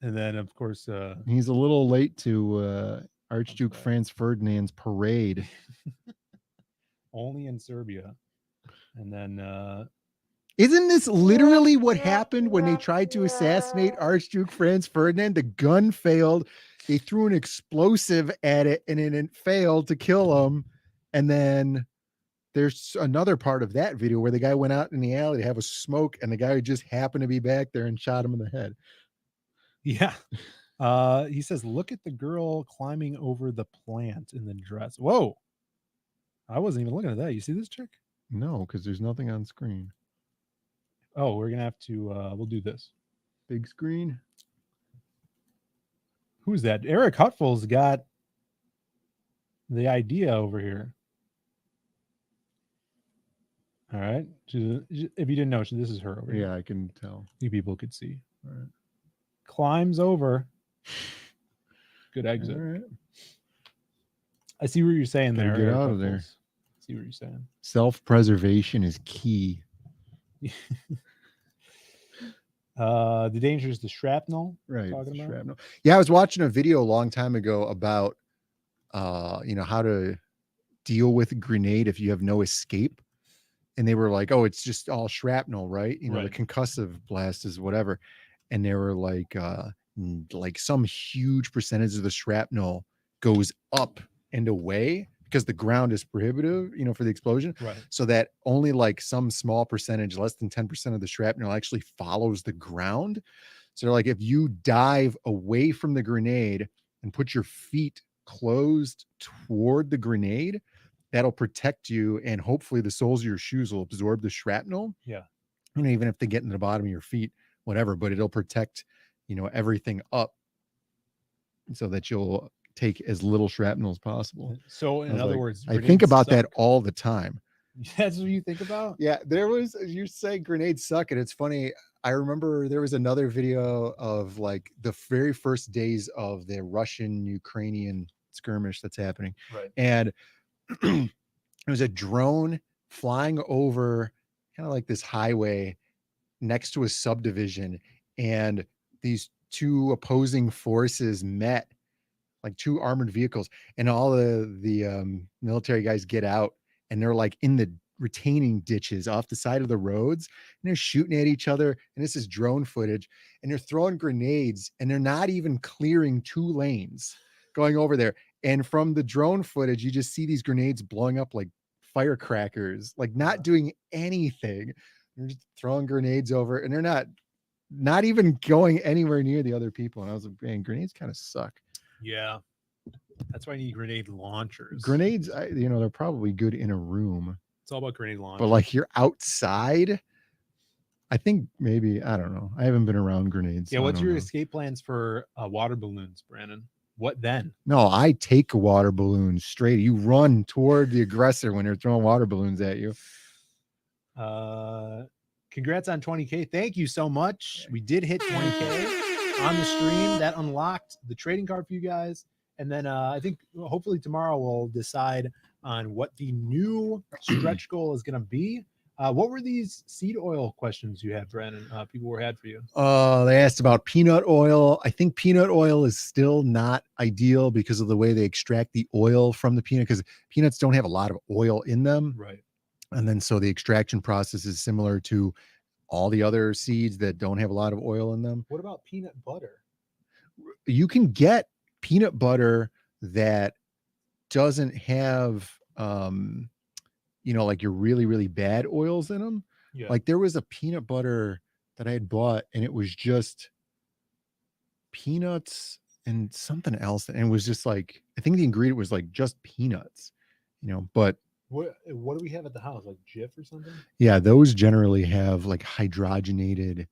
And then of course he's a little late to Archduke Franz Ferdinand's parade. Only in Serbia. And then isn't this literally what happened when they tried to assassinate Archduke Franz Ferdinand? The gun failed. They threw an explosive at it and it failed to kill him. And then there's another part of that video where the guy went out in the alley to have a smoke and the guy just happened to be back there and shot him in the head. Yeah. He says, look at the girl climbing over the plant in the dress. Whoa. I wasn't even looking at that. You see this chick? No, because there's nothing on screen. Oh, we're gonna have to we'll do this. Big screen. Who's that? Eric Hutful's got the idea over here. All right. If you didn't know, this is her over here. Yeah, I can tell. You people could see. All right. Climbs over. Good exit. All right. I see what you're saying there. Get out of there. See what you're saying. Self-preservation is key. The danger is the shrapnel. Right. Talking about. Shrapnel. Yeah, I was watching a video a long time ago about how to deal with a grenade if you have no escape. And they were like, oh, it's just all shrapnel, right? The Right. concussive blast is whatever. And they were like some huge percentage of the shrapnel goes up and away because the ground is prohibitive, for the explosion. Right. So that only like some small percentage, less than 10% of the shrapnel actually follows the ground. So they're like, if you dive away from the grenade and put your feet closed toward the grenade, that'll protect you, and hopefully the soles of your shoes will absorb the shrapnel. Yeah. Even if they get in the bottom of your feet, whatever, but it'll protect, everything up so that you'll take as little shrapnel as possible. So in other words, I think about that all the time. That's what you think about? Yeah, you say grenades suck, and it's funny. I remember there was another video of like the very first days of the Russian-Ukrainian skirmish that's happening. Right. And it was a drone flying over kind of like this highway next to a subdivision, and these two opposing forces met, like two armored vehicles, and all the military guys get out, and they're like in the retaining ditches off the side of the roads, and they're shooting at each other, and this is drone footage, and they're throwing grenades, and they're not even clearing 2 lanes going over there. And from the drone footage, you just see these grenades blowing up like firecrackers, like not doing anything. They're just throwing grenades over, and they're not even going anywhere near the other people. And I was like, man, grenades kind of suck. Yeah. That's why I need grenade launchers. Grenades, they're probably good in a room. It's all about grenade launchers. But like you're outside, I think maybe, I don't know. I haven't been around grenades. Yeah, so what's your escape plans for water balloons, Brandon? What then? No, I take a water balloon straight. You run toward the aggressor when they're throwing water balloons at you. Congrats on 20K. Thank you so much. We did hit 20K on the stream. That unlocked the trading card for you guys. And then I think hopefully tomorrow we'll decide on what the new stretch goal is going to be. What were these seed oil questions you had, Brandon? People had for you. They asked about peanut oil. I think peanut oil is still not ideal because of the way they extract the oil from the peanut, because peanuts don't have a lot of oil in them. Right. And then so the extraction process is similar to all the other seeds that don't have a lot of oil in them. What about peanut butter? You can get peanut butter that doesn't have like your really, really bad oils in them. Yeah. Like there was a peanut butter that I had bought, and it was just peanuts and something else. And it was just like, I think the ingredient was like just peanuts, but What do we have at the house? Like Jif or something? yeah, those generally have like hydrogenated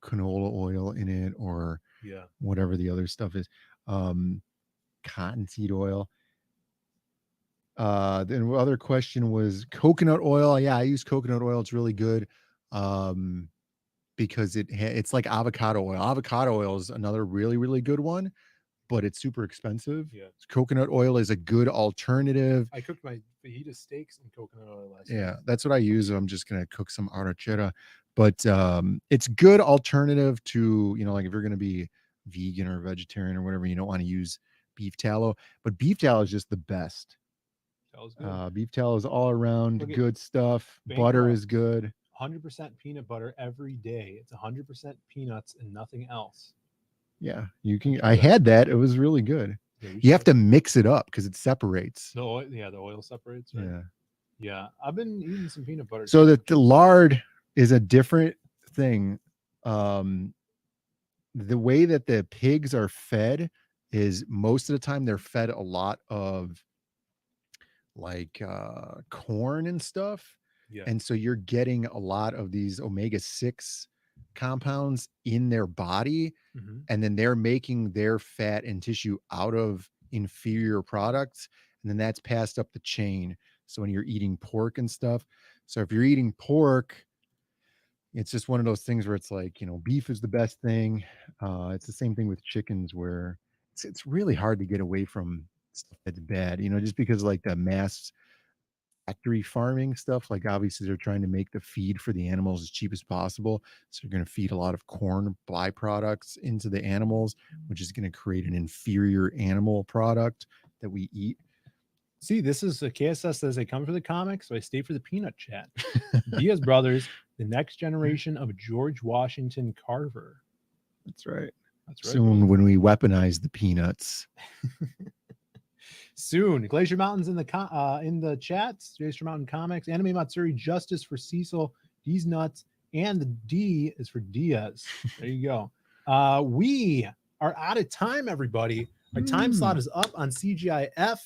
canola oil in it, or whatever the other stuff is. Cottonseed oil. Then the other question was coconut oil. Yeah, I use coconut oil. It's really good because it's like avocado oil. Avocado oil is another really, really good one, but it's super expensive. Yeah. Coconut oil is a good alternative. I cooked my fajita steaks in coconut oil last Yeah, night. that's what I use. I'm just going to cook some arrachera, but it's good alternative to, like if you're going to be vegan or vegetarian or whatever, you don't want to use beef tallow, but beef tallow is just the best. Beef tallow is all around good stuff. Butter is good. 100% peanut butter every day. It's 100% peanuts and nothing else. Yeah, you can. I had that. It was really good. Yeah, you have to mix it up because it separates. The oil separates. Right? Yeah. I've been eating some peanut butter. So that the lard is a different thing. The way that the pigs are fed is most of the time they're fed a lot of like corn and stuff. Yeah. And so you're getting a lot of these omega-6 compounds in their body. Mm-hmm. And then they're making their fat and tissue out of inferior products. And then that's passed up the chain. So when you're eating pork and stuff. So if you're eating pork, it's just one of those things where it's like, beef is the best thing. It's the same thing with chickens, where it's really hard to get away from stuff that's bad, just because like the mass factory farming stuff. Like obviously they're trying to make the feed for the animals as cheap as possible. So you're going to feed a lot of corn byproducts into the animals, which is going to create an inferior animal product that we eat. See, this is a KSS says I come for the comics, so I stay for the peanut chat. Diaz Brothers, the next generation of George Washington Carver. That's right. That's right. Soon when we weaponize the peanuts. Soon. Glacier Mountain's in the chats. Glacier Mountain Comics. Anime Matsuri, Justice for Cecil. D's nuts. And the D is for Diaz. There you go. We are out of time, everybody. Our time slot is up on CGIF.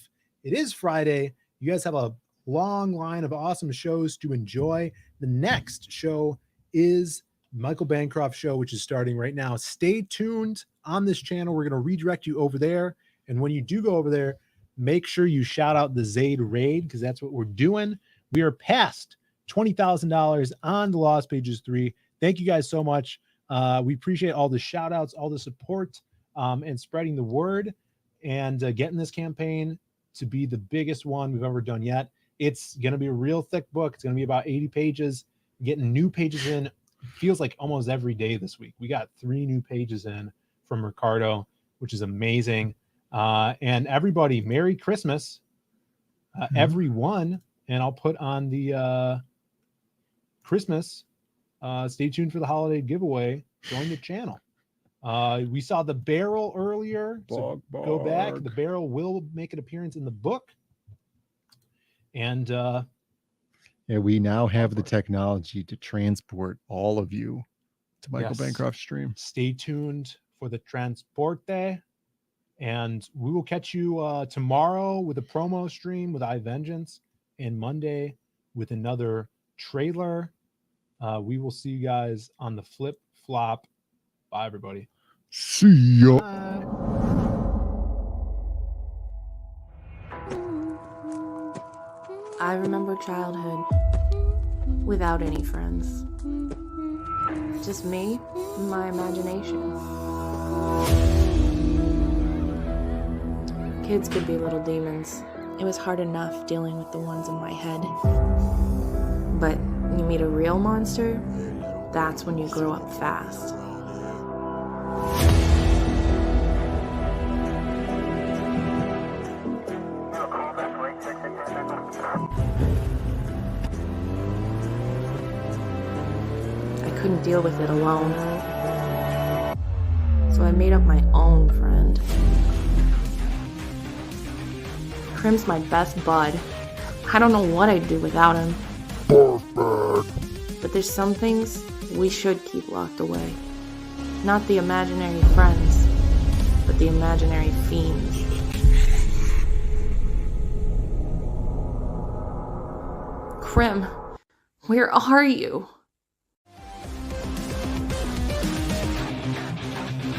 It is Friday. You guys have a long line of awesome shows to enjoy. The next show is Michael Bancroft show, which is starting right now. Stay tuned on this channel. We're going to redirect you over there. And when you do go over there, make sure you shout out the Zaid Raid, because that's what we're doing. We are past $20,000 on the Lost Pages 3. Thank you guys so much. We appreciate all the shout outs, all the support, and spreading the word and getting this campaign to be the biggest one we've ever done yet. It's going to be a real thick book. It's going to be about 80 pages. Getting new pages in feels like almost every day this week. We got 3 new pages in from Ricardo, which is amazing. And everybody, Merry Christmas, everyone. And I'll put on the Christmas. Stay tuned for the holiday giveaway. Join the channel. We saw the barrel earlier. So go back. The barrel will make an appearance in the book. And yeah, we now have the technology to transport all of you to Michael Bancroft's stream. Stay tuned for the transporte. And we will catch you tomorrow with a promo stream with iVengeance, and Monday with another trailer. We will see you guys on the flip flop. Bye, everybody. See ya. Bye. I remember childhood without any friends. Just me and my imagination. Kids could be little demons. It was hard enough dealing with the ones in my head. But you meet a real monster, that's when you grow up fast. I couldn't deal with it alone. So I made up my own friend. Krim's my best bud. I don't know what I'd do without him. But there's some things we should keep locked away. Not the imaginary friends, but the imaginary fiends. Krim, where are you?